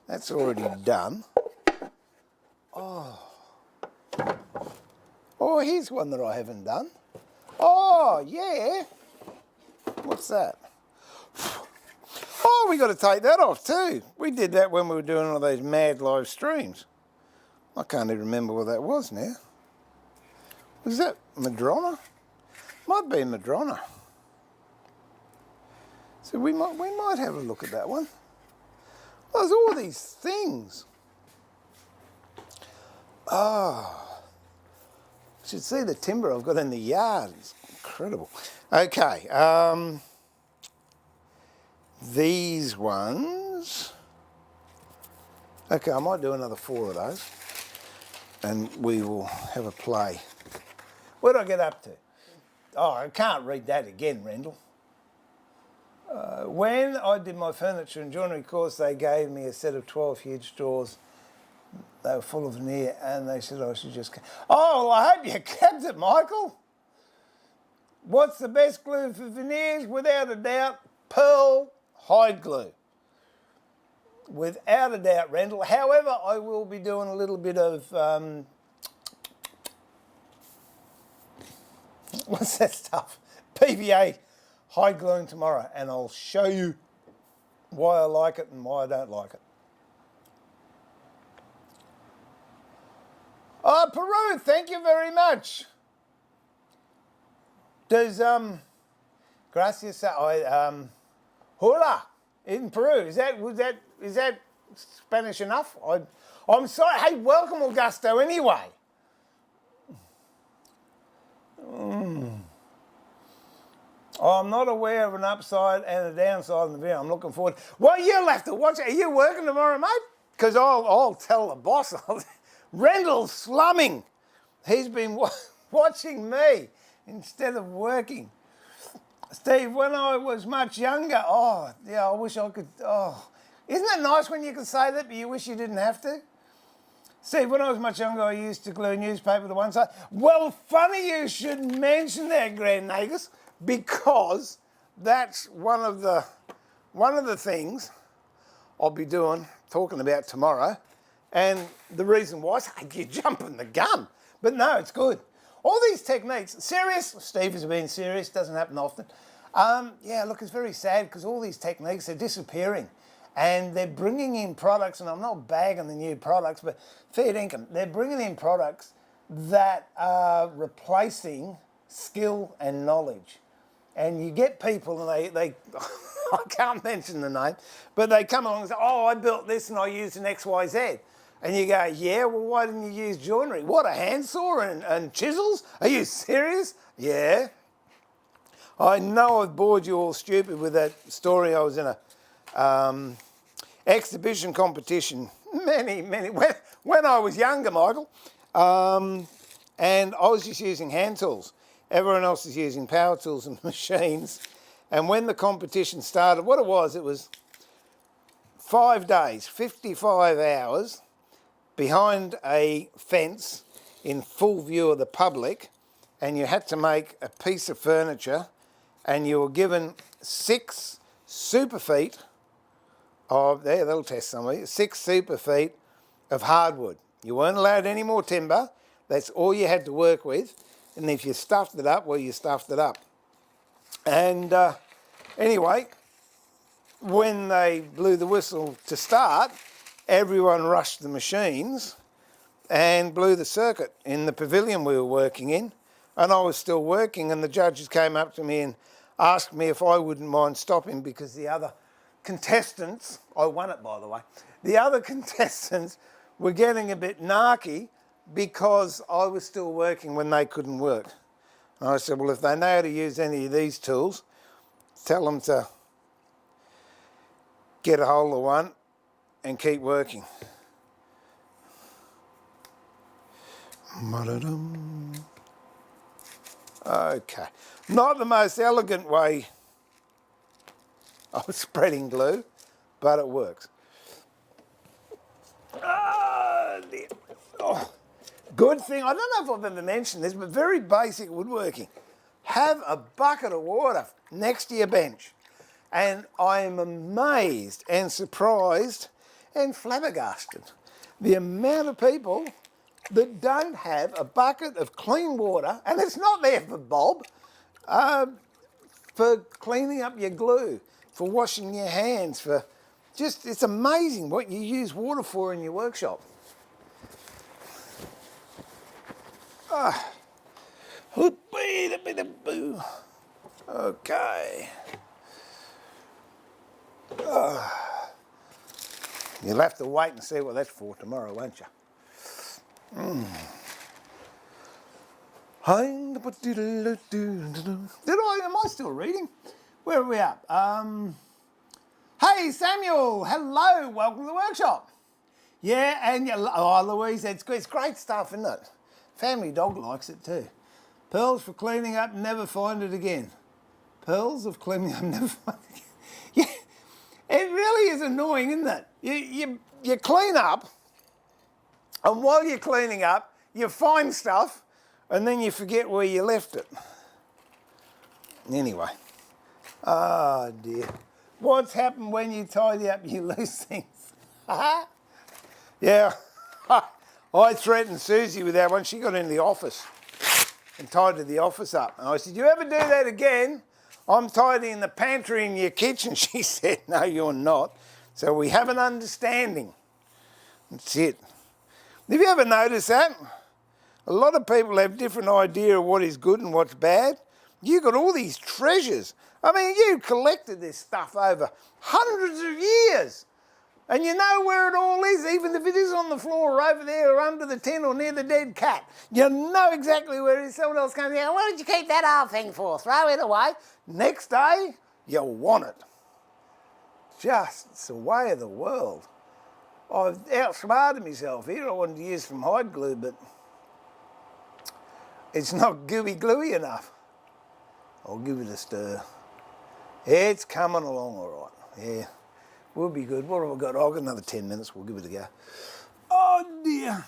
That's already done. Oh, here's one that I haven't done. Oh, yeah. What's that? Oh, we got to take that off too. We did that when we were doing one of those mad live streams. I can't even remember what that was now. Was that Madrona? Might be Madrona. So we might have a look at that one. There's all these things. Oh. Should see the timber I've got in the yard. It's incredible. Okay. These ones. Okay, I might do another 4 of those. And we will have a play. What did I get up to? Oh, I can't read that again, Rendell. When I did my furniture and joinery course, they gave me a set of 12 huge drawers. They were full of veneer, and they said I should just... Oh, well, I hope you kept it, Michael. What's the best glue for veneers? Without a doubt, pearl hide glue. Without a doubt, Rendell. However, I will be doing a little bit of... what's that stuff? PVA hide gluing tomorrow, and I'll show you why I like it and why I don't like it. Oh, Peru, thank you very much. Does gracias hola in Peru, is that Spanish enough? I'm sorry. Hey, welcome Augusto anyway. I'm not aware of an upside and a downside in the video. I'm looking forward. Well, you'll have to watch it. Are you working tomorrow, mate? Because I'll tell the boss. Rendell's slumming. He's been watching me instead of working. Steve, when I was much younger, oh, yeah, I wish I could, oh. Isn't it nice when you can say that, but you wish you didn't have to? Steve, when I was much younger, I used to glue newspaper to one side. Well, funny you should mention that, Grand Nagus, because that's one of the things I'll be talking about tomorrow. And the reason why is you're jumping the gun. But no, it's good. All these techniques, serious, Steve has been serious, doesn't happen often. Yeah, look, it's very sad because all these techniques are disappearing. And they're bringing in products, and I'm not bagging the new products, but fair income. They're bringing in products that are replacing skill and knowledge. And you get people, and they I can't mention the name, but they come along and say, oh, I built this and I used an XYZ. And you go, yeah, well, why didn't you use joinery? What, a handsaw and chisels? Are you serious? Yeah. I know I've bored you all stupid with that story. I was in a exhibition competition when I was younger, Michael. And I was just using hand tools. Everyone else is using power tools and machines. And when the competition started, what it was 5 days, 55 hours, behind a fence in full view of the public, and you had to make a piece of furniture, and you were given 6 super feet of, there, they'll test some of you, 6 super feet of hardwood. You weren't allowed any more timber. That's all you had to work with. And if you stuffed it up, well, you stuffed it up. And anyway, when they blew the whistle to start, everyone rushed the machines and blew the circuit in the pavilion we were working in. And I was still working, and the judges came up to me and asked me if I wouldn't mind stopping because the other contestants, I won it by the way, the other contestants were getting a bit narky because I was still working when they couldn't work. And I said, well, if they know how to use any of these tools, tell them to get a hold of one and keep working. Okay, not the most elegant way of spreading glue, but it works. Oh, dear. Oh. Good thing, I don't know if I've ever mentioned this, but very basic woodworking. Have a bucket of water next to your bench. And I am amazed and surprised and flabbergasted the amount of people that don't have a bucket of clean water, and it's not there for Bob, for cleaning up your glue, for washing your hands, for just, it's amazing what you use water for in your workshop. Okay. You'll have to wait and see what that's for tomorrow, won't you? Did am I still reading? Where are we up? Hey Samuel, hello, welcome to the workshop. Yeah, and Louise, it's great stuff, isn't it? Family dog likes it too. Pearls for cleaning up, never find it again. Pearls of cleaning up, never find it again. Yeah, it really is annoying, isn't it? You clean up, and while you're cleaning up, you find stuff, and then you forget where you left it. Anyway, oh dear. What's happened when you tidy up, you lose things? Yeah, I threatened Susie with that one. She got into the office and tidied the office up. And I said, you ever do that again? I'm tidying the pantry in your kitchen. She said, no, you're not. So we have an understanding. That's it. Have you ever noticed that? A lot of people have different idea of what is good and what's bad. You got all these treasures. I mean, you collected this stuff over hundreds of years. And you know where it all is, even if it is on the floor or over there or under the tin or near the dead cat. You know exactly where it is. Someone else comes in, what did you keep that old thing for? Throw it away. Next day, you want it. It's the way of the world. I've outsmarted myself here. I wanted to use some hide glue, but it's not gooey gluey enough. I'll give it a stir. It's coming along all right. Yeah, we'll be good. What have I got? I've got another 10 minutes. We'll give it a go. Oh, dear.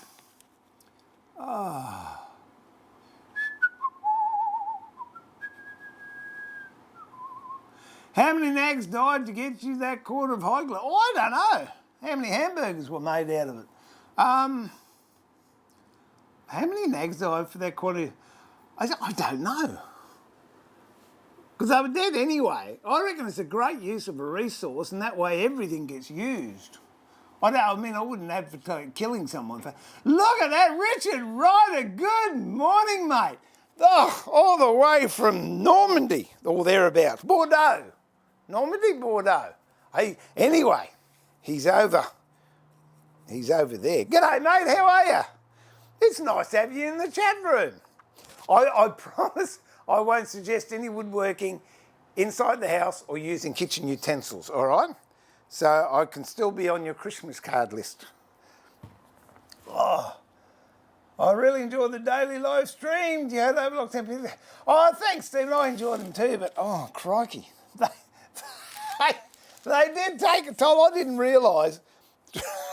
Oh. How many nags died to get you that quart of hide glue? Oh, I don't know. How many hamburgers were made out of it? How many nags died for that quantity? I don't know. Because they were dead anyway. I reckon it's a great use of a resource, and that way everything gets used. I wouldn't advocate killing someone for... Look at that, Richard Ryder. Good morning, mate. Oh, all the way from Normandy, or thereabouts. Bordeaux. Normandy, Bordeaux. Hey, anyway, he's over there. G'day, mate, how are you? It's nice to have you in the chat room. I promise I won't suggest any woodworking inside the house or using kitchen utensils, all right? So I can still be on your Christmas card list. Oh, I really enjoyed the daily live stream. You had overlooked them people. Oh, thanks, Stephen. I enjoyed them too, but oh, crikey. They did take a toll. I didn't realise,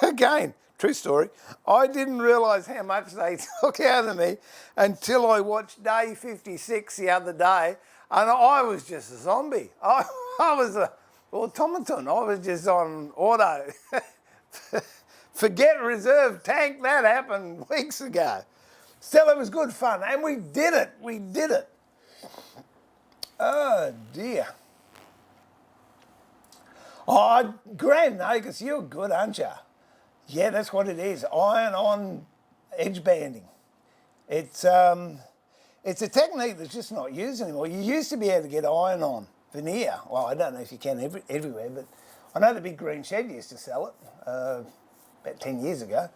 again, true story, I didn't realise how much they took out of me until I watched day 56 the other day, and I was just a zombie. I was an automaton. I was just on auto. Forget reserve tank. That happened weeks ago. Still, it was good fun, and we did it. We did it. Oh, dear. Oh, Grand Nagus, you're good, aren't you? Yeah, that's what it is. Iron-on edge banding. It's a technique that's just not used anymore. You used to be able to get iron-on veneer. Well, I don't know if you can everywhere, but I know the Big Green Shed used to sell it about 10 years ago.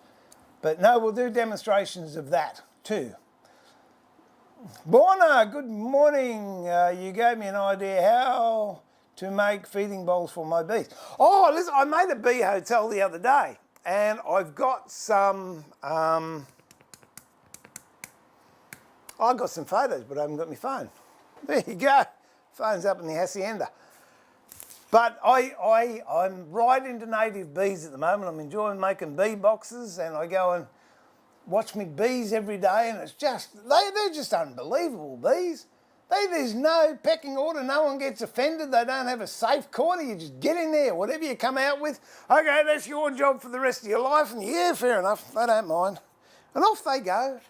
But no, we'll do demonstrations of that too. Borna, good morning. You gave me an idea how to make feeding bowls for my bees. Oh, listen, I made a bee hotel the other day. And I've got some, I've got some photos, but I haven't got my phone. There you go. Phone's up in the hacienda. But I'm right into native bees at the moment. I'm enjoying making bee boxes, and I go and watch me bees every day, and it's just, they're just unbelievable bees. There's no pecking order. No one gets offended. They don't have a safe corner. You just get in there. Whatever you come out with, okay, that's your job for the rest of your life. And yeah, fair enough. They don't mind. And off they go.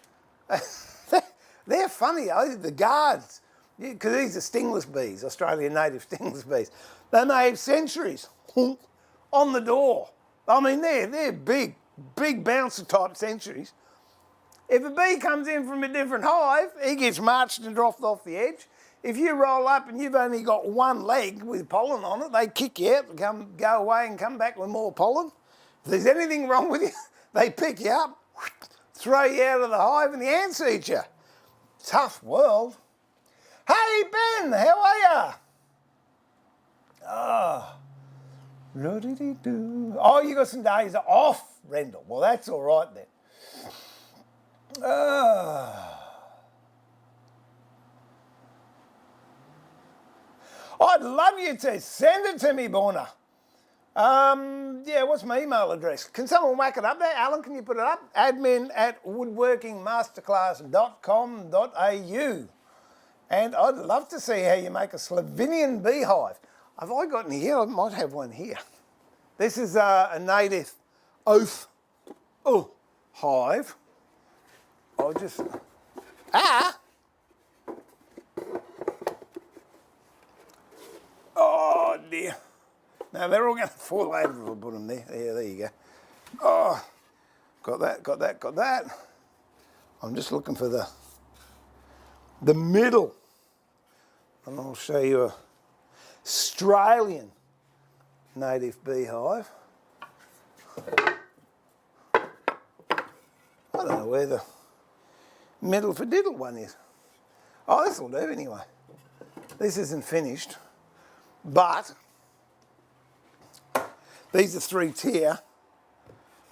They're funny, though, the guards. Because these are stingless bees, Australian native stingless bees. They may have sentries on the door. I mean, they're big bouncer type sentries. If a bee comes in from a different hive, he gets marched and dropped off the edge. If you roll up and you've only got one leg with pollen on it, they kick you out, go away and come back with more pollen. If there's anything wrong with you, they pick you up, throw you out of the hive and the ants eat you. Tough world. Hey Ben, how are ya? Oh, you got some days off, Rendell. Well, that's all right then. I'd love you to send it to me, Borna. Yeah, what's my email address? Can someone whack it up there? Alan, can you put it up? admin@woodworkingmasterclass.com.au. And I'd love to see how you make a Slovenian beehive. Have I got any here? I might have one here. This is a native oath hive. I'll just... Oh dear. Now they're all going to fall over if I put them there. Yeah, there you go. Oh, got that. I'm just looking for the middle. And I'll show you a Australian native beehive. I don't know where the middle for diddle one is. Oh, this will do anyway. This isn't finished, but these are 3-tier,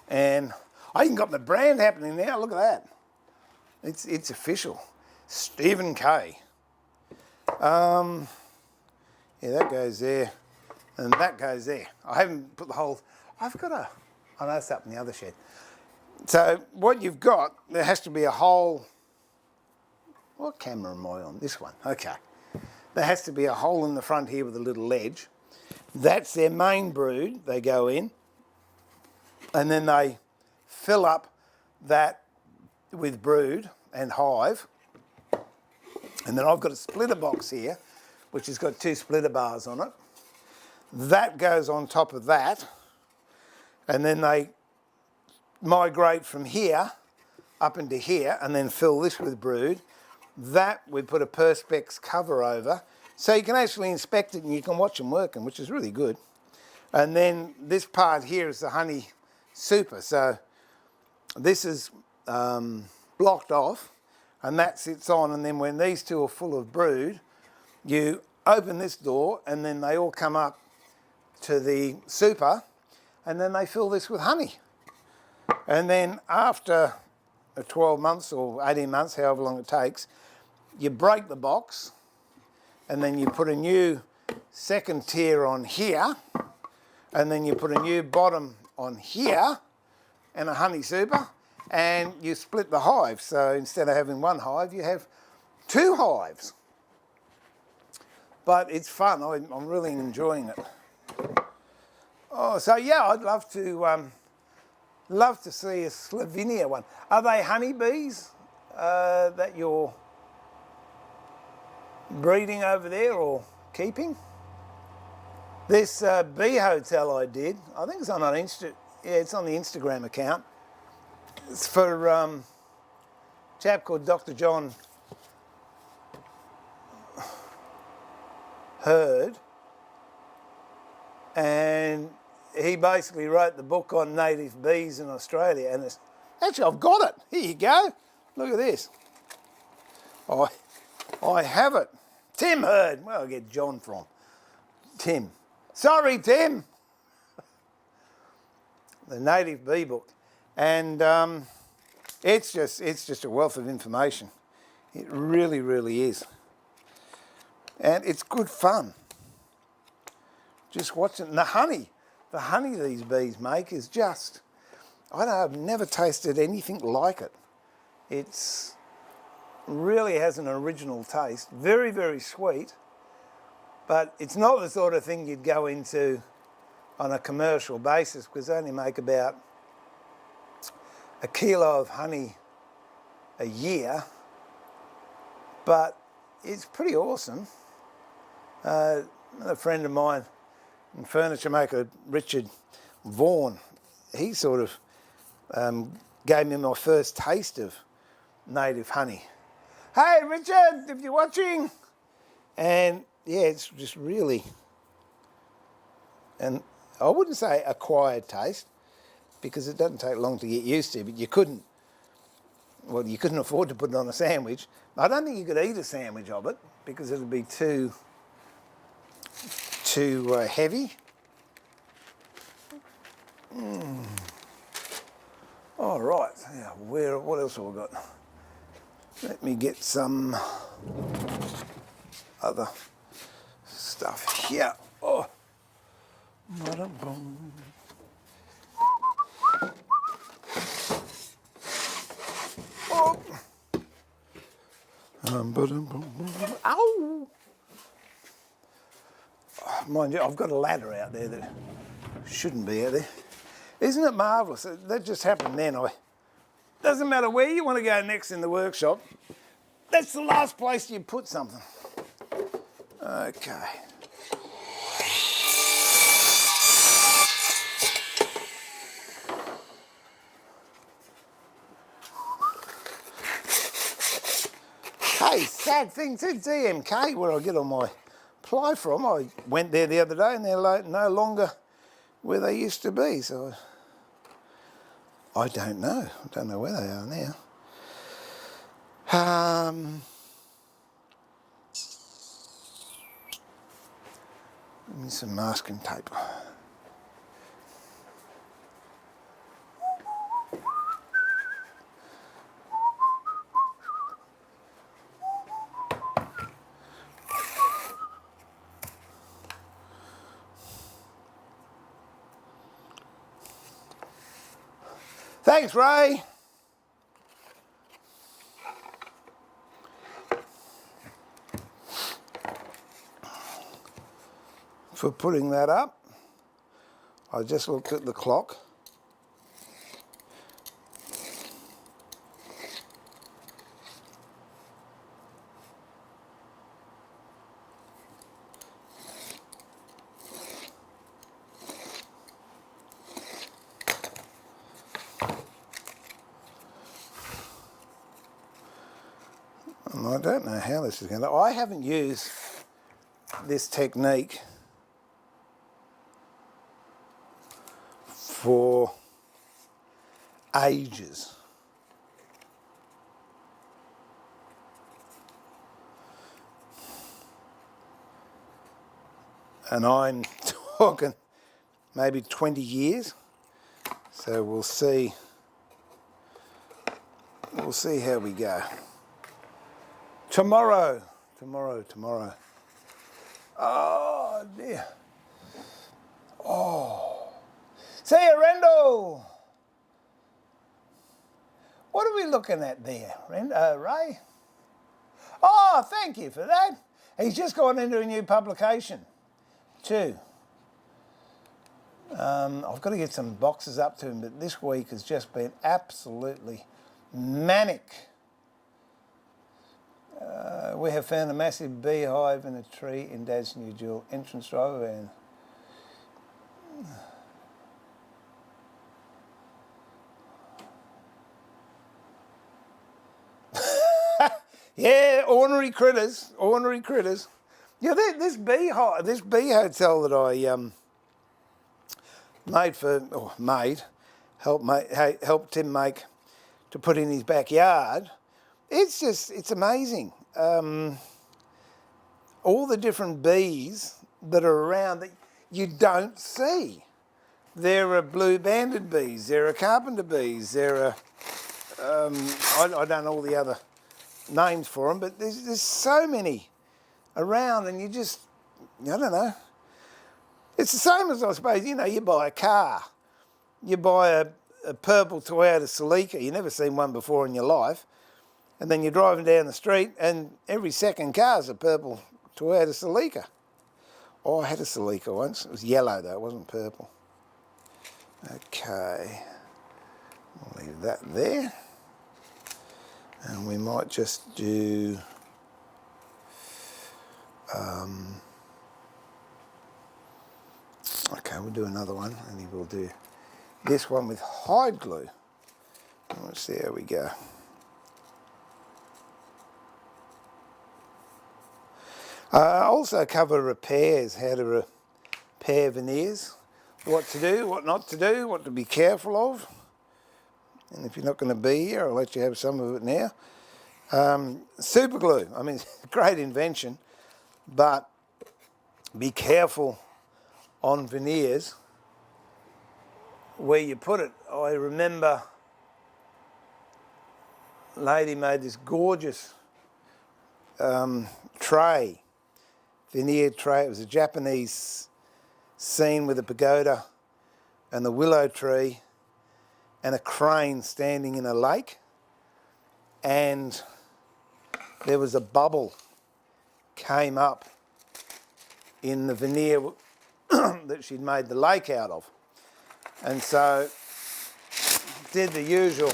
and I even got my brand happening now. Look at that. It's official. Stephen K. Yeah, that goes there, and that goes there. I haven't put the whole... I've got a... Oh, no, that's up in the other shed. So what you've got, there has to be a hole... What camera am I on? This one. Okay. There has to be a hole in the front here with a little ledge. That's their main brood. They go in, and then they fill up that with brood and hive. And then I've got a splitter box here, which has got 2 splitter bars on it. That goes on top of that, and then they migrate from here up into here and then fill this with brood. That we put a Perspex cover over, so you can actually inspect it and you can watch them working, which is really good. And then this part here is the honey super. So this is blocked off, and that sits on, and then when these 2 are full of brood, you open this door and then they all come up to the super, and then they fill this with honey. And then after 12 months or 18 months, however long it takes, you break the box, and then you put a new 2nd tier on here, and then you put a new bottom on here, and a honey super, and you split the hive. So instead of having 1 hive, you have 2 hives. But it's fun. I'm really enjoying it. Oh, so yeah, I'd love to see a Slovenia one. Are they honeybees that you're breeding over there or keeping? This bee hotel I did, I think it's on it's on the Instagram account. It's for a chap called Dr. John Hurd, and he basically wrote the book on native bees in Australia. And it's actually, I've got it. Here you go. Look at this. I have it. Tim Hurd. Where I get John from? Tim. Sorry, Tim. The native bee book, and it's just a wealth of information. It really, really is, and it's good fun. Just watching the honey these bees make is just, I don't know, I've never tasted anything like it. It's really has an original taste. Very, very sweet, but it's not the sort of thing you'd go into on a commercial basis, because they only make about 1 kilo of honey a year, but it's pretty awesome. A friend of mine, furniture maker Richard Vaughan, he sort of gave me my first taste of native honey. Hey Richard, if you're watching, and yeah, it's just really, and I wouldn't say acquired taste, because it doesn't take long to get used to, but you couldn't afford to put it on a sandwich. I don't think you could eat a sandwich of it, because it'd be too heavy. All right, yeah, what else have we got? Let me get some other stuff here. Oh. Oh. Ow! Mind you, I've got a ladder out there that shouldn't be out there. Isn't it marvellous? That just happened then. Doesn't matter where you want to go next in the workshop, that's the last place you put something. Okay. Hey, sad thing too, DMK, where I get all my ply from, I went there the other day and they're no longer where they used to be, so I don't know. I don't know where they are now. Give me some masking tape. Thanks, Ray. For putting that up. I just looked at the clock. And I don't know how this is going to... I haven't used this technique for ages. And I'm talking maybe 20 years. So we'll see how we go. Tomorrow. Oh dear. Oh. See you, Rendell. What are we looking at there, Ray? Oh, thank you for that. He's just gone into a new publication, too. I've got to get some boxes up to him, but this week has just been absolutely manic. We have found a massive beehive in a tree in Dad's new dual entrance driver van. Yeah, ornery critters. Yeah, this bee hotel that I helped him make to put in his backyard. It's amazing. All the different bees that are around that you don't see. There are blue-banded bees, there are carpenter bees, there are, I don't know all the other names for them, but there's so many around, and you just, I don't know. It's the same as, I suppose, you buy a car. You buy a purple Toyota Celica, you've never seen one before in your life, And then you're driving down the street and every second car's a purple Toyota Celica. Oh, I had a Celica once. It was yellow though, it wasn't purple. Okay, we'll leave that there. And we might just do okay, we'll do another one, and we'll do this one with hide glue. Let's see how we go. I also cover repairs, how to repair veneers, what to do, what not to do, what to be careful of. And if you're not going to be here, I'll let you have some of it now. Super glue, I mean, it's a great invention, but be careful on veneers where you put it. I remember a lady made this gorgeous tray, veneer tray. It was a Japanese scene with a pagoda and the willow tree and a crane standing in a lake, and there was a bubble came up in the veneer that she'd made the lake out of. And so did the usual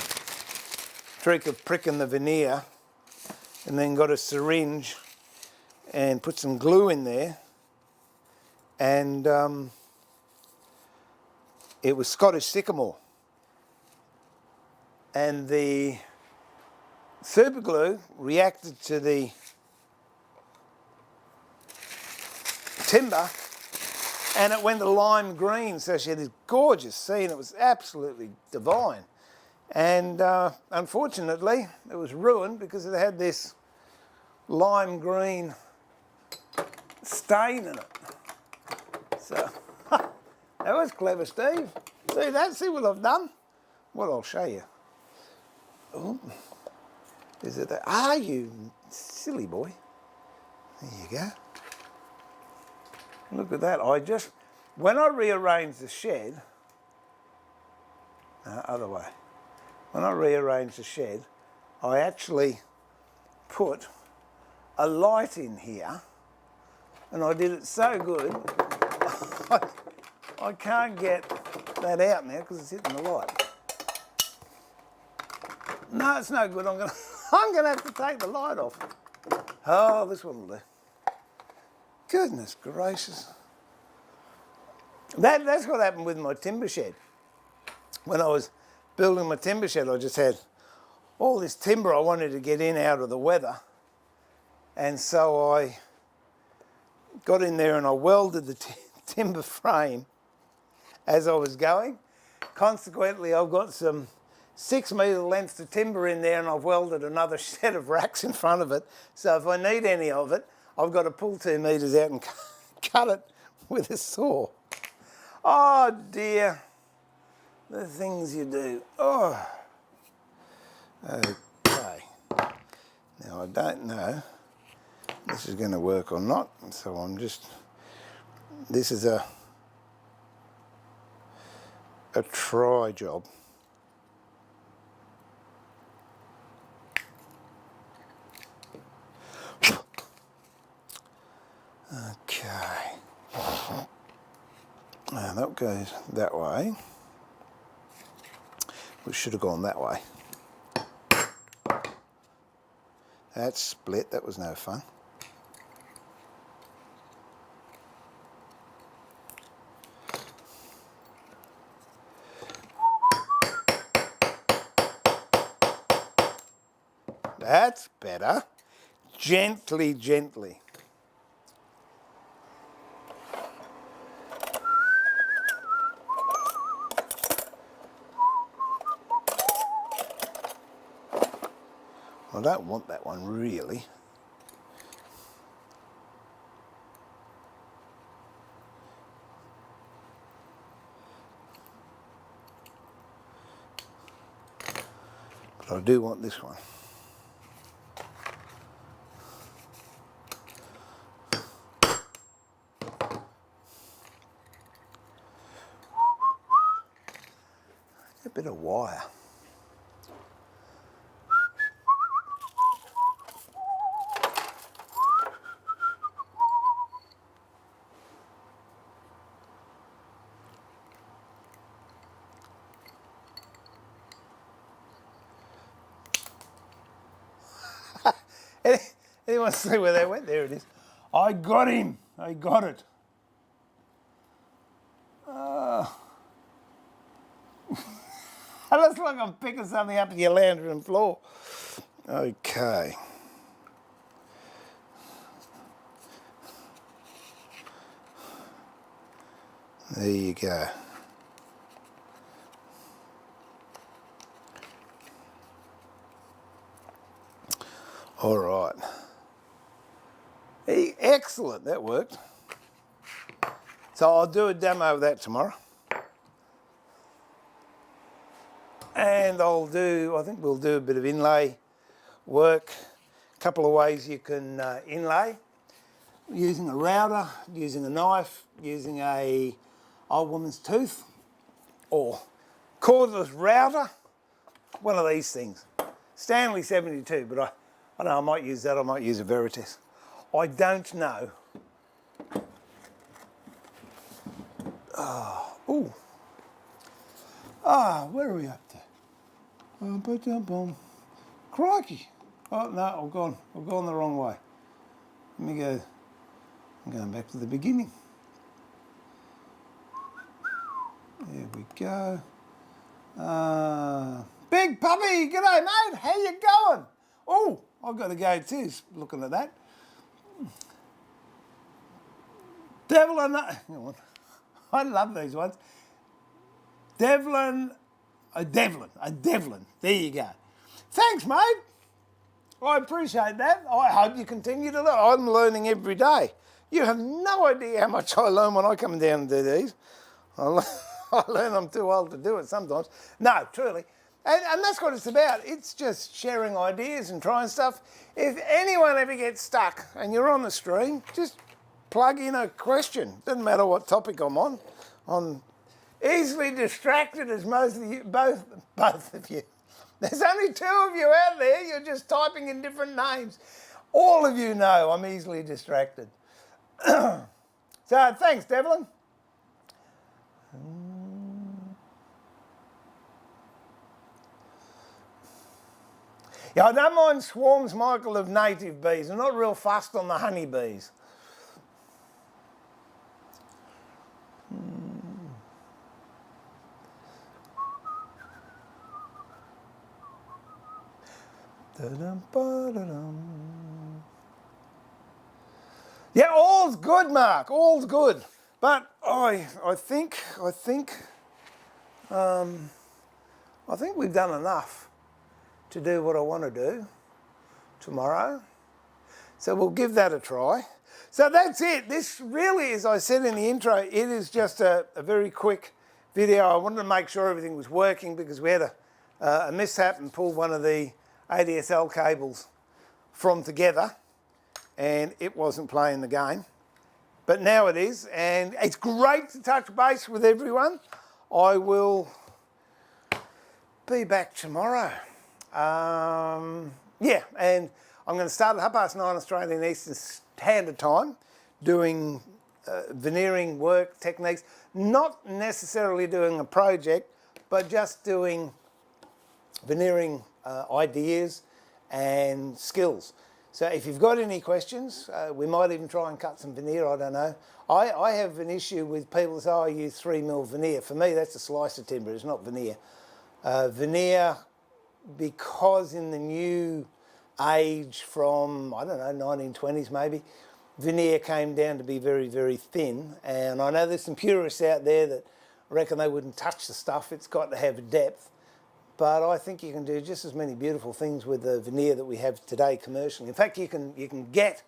trick of pricking the veneer, and then got a syringe and put some glue in there, and it was Scottish sycamore. And the super glue reacted to the timber and it went to lime green, so she had this gorgeous scene. It was absolutely divine. And unfortunately, it was ruined because it had this lime green stain in it. So, that was clever, Steve. See that? See what I've done? Well, I'll show you. Oh, is it that? Ah, you silly boy. There you go. Look at that. When I rearranged the shed, other way. When I rearranged the shed, I actually put a light in here, and I did it so good, I can't get that out now because it's hitting the light. No, it's no good. I'm gonna have to take the light off. Oh, this one will do. Goodness gracious. That's what happened with my timber shed. When I was building my timber shed, I just had all this timber I wanted to get in out of the weather. And so I got in there and I welded the timber frame as I was going. Consequently, I've got some 6 metre lengths of timber in there, and I've welded another set of racks in front of it. So if I need any of it, I've got to pull 2 metres out and cut it with a saw. Oh dear, the things you do. Oh, okay. Now I don't know if this is going to work or not, so I'm just. This is a try job. Okay, now that goes that way. We should have gone that way. That's split, that was no fun. That's better. Gently, gently. I don't want that one really. But I do want this one. A bit of wire. Anyone see where that went? There it is. I got him. I got it. It looks like I'm picking something up in your lounge room floor. Okay. There you go. All right. Excellent, that worked. So I'll do a demo of that tomorrow. And I think we'll do a bit of inlay work. A couple of ways you can inlay. Using a router, using a knife, using a old woman's tooth, or cordless router, one of these things. Stanley 72, but I don't know, I might use that, I might use a Veritas. I don't know. Ooh. Where are we up to? Crikey. Oh, no, I've gone the wrong way. Let me go, I'm going back to the beginning. There we go. Big puppy, g'day mate, how you going? Oh, I've got to go too, looking at that. Devlin, hang on. I love these ones. Devlin, there you go. Thanks mate, I appreciate that. I hope you continue to learn. I'm learning every day. You have no idea how much I learn when I come down and do these. I learn I'm too old to do it sometimes. No, truly. And that's what it's about. It's just sharing ideas and trying stuff. If anyone ever gets stuck and you're on the stream, just plug in a question. Doesn't matter what topic I'm on. I'm easily distracted as most of you, both of you. There's only 2 of you out there. You're just typing in different names. All of you know I'm easily distracted. So thanks, Devlin. Yeah, I don't mind swarms, Michael, of native bees. I'm not real fussed on the honeybees. Yeah, all's good, Mark. All's good. But I think we've done enough to do what I want to do tomorrow. So we'll give that a try. So that's it. This really, as I said in the intro, it is just a very quick video. I wanted to make sure everything was working because we had a mishap and pulled one of the ADSL cables from together and it wasn't playing the game. But now it is, and it's great to touch base with everyone. I will be back tomorrow. Yeah, and I'm going to start at 9:30 Australian Eastern Standard Time doing veneering work techniques, not necessarily doing a project, but just doing veneering ideas and skills. So if you've got any questions, we might even try and cut some veneer, I don't know. I have an issue with people that say, I use 3mm veneer. For me, that's a slice of timber, it's not veneer. Veneer, because in the new age from, I don't know, 1920s maybe, veneer came down to be very, very thin. And I know there's some purists out there that reckon they wouldn't touch the stuff. It's got to have a depth. But I think you can do just as many beautiful things with the veneer that we have today commercially. In fact, you can get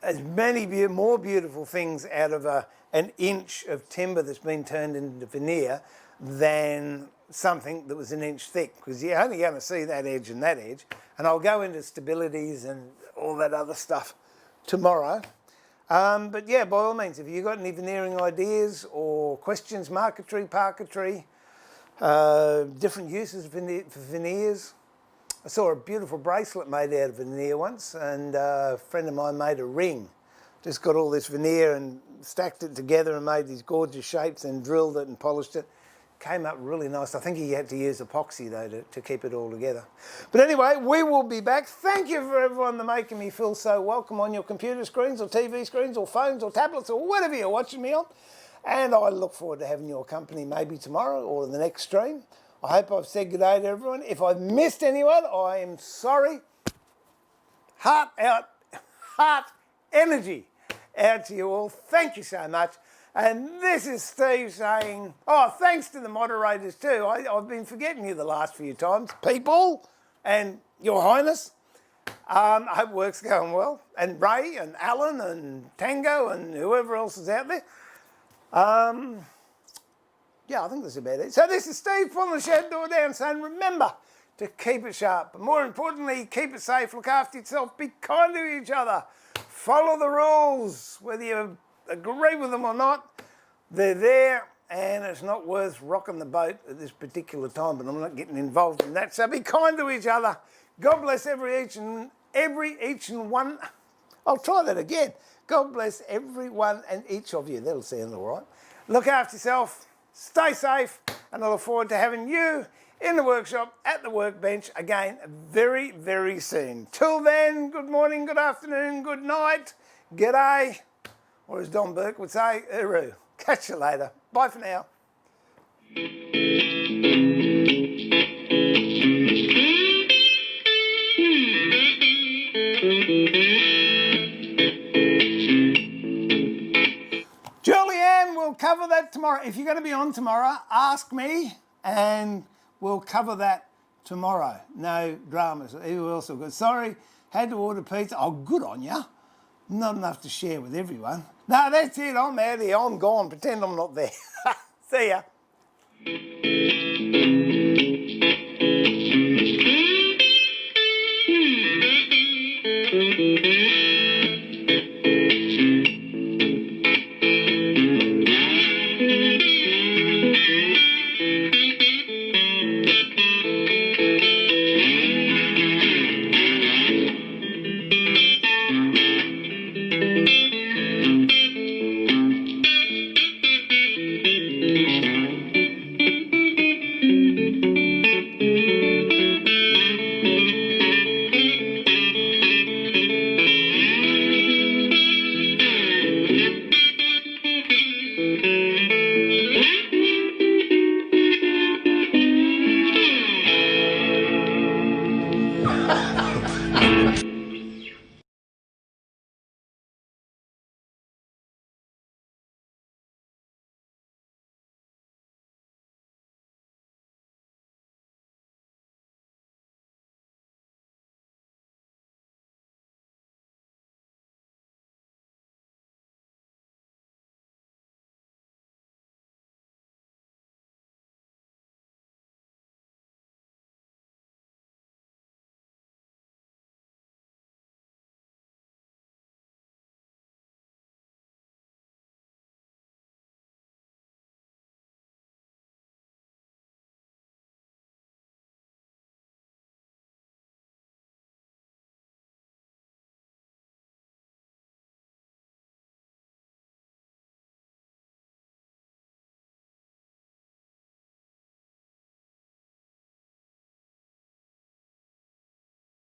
as many more beautiful things out of an inch of timber that's been turned into veneer than something that was an inch thick, because you're only going to see that edge and that edge. And I'll go into stabilities and all that other stuff tomorrow. But yeah, by all means, if you've got any veneering ideas or questions, marquetry, parquetry, different uses for veneers. I saw a beautiful bracelet made out of veneer once, and a friend of mine made a ring. Just got all this veneer and stacked it together and made these gorgeous shapes and drilled it and polished it. came up really nice. I think he had to use epoxy though to keep it all together. But anyway, we will be back. Thank you for everyone that's making me feel so welcome on your computer screens or TV screens or phones or tablets or whatever you're watching me on. And I look forward to having your company maybe tomorrow or the next stream. I hope I've said good day to everyone. If I've missed anyone, I am sorry. Heart energy out to you all. Thank you so much. And this is Steve saying, oh, thanks to the moderators too. I've been forgetting you the last few times. People and Your Highness. I hope work's going well. And Ray and Alan and Tango and whoever else is out there. Yeah, I think that's about it. So this is Steve pulling the shed door down saying, remember to keep it sharp. But more importantly, keep it safe, look after yourself, be kind to each other, follow the rules, whether you agree with them or not. They're there and it's not worth rocking the boat at this particular time, but I'm not getting involved in that. So be kind to each other. God bless each and one. I'll try that again. God bless everyone and each of you. That'll sound all right. Look after yourself, stay safe, and I look forward to having you in the workshop, at the workbench again very, very soon. Till then, good morning, good afternoon, good night, g'day, or as Don Burke would say, uru. Catch you later. Bye for now. Julianne, we'll cover that tomorrow. If you're going to be on tomorrow, ask me and we'll cover that tomorrow. No dramas. Who else have got? Sorry, had to order pizza. Oh, good on ya. Not enough to share with everyone. No, that's it. I'm out of here. I'm gone. Pretend I'm not there. See ya.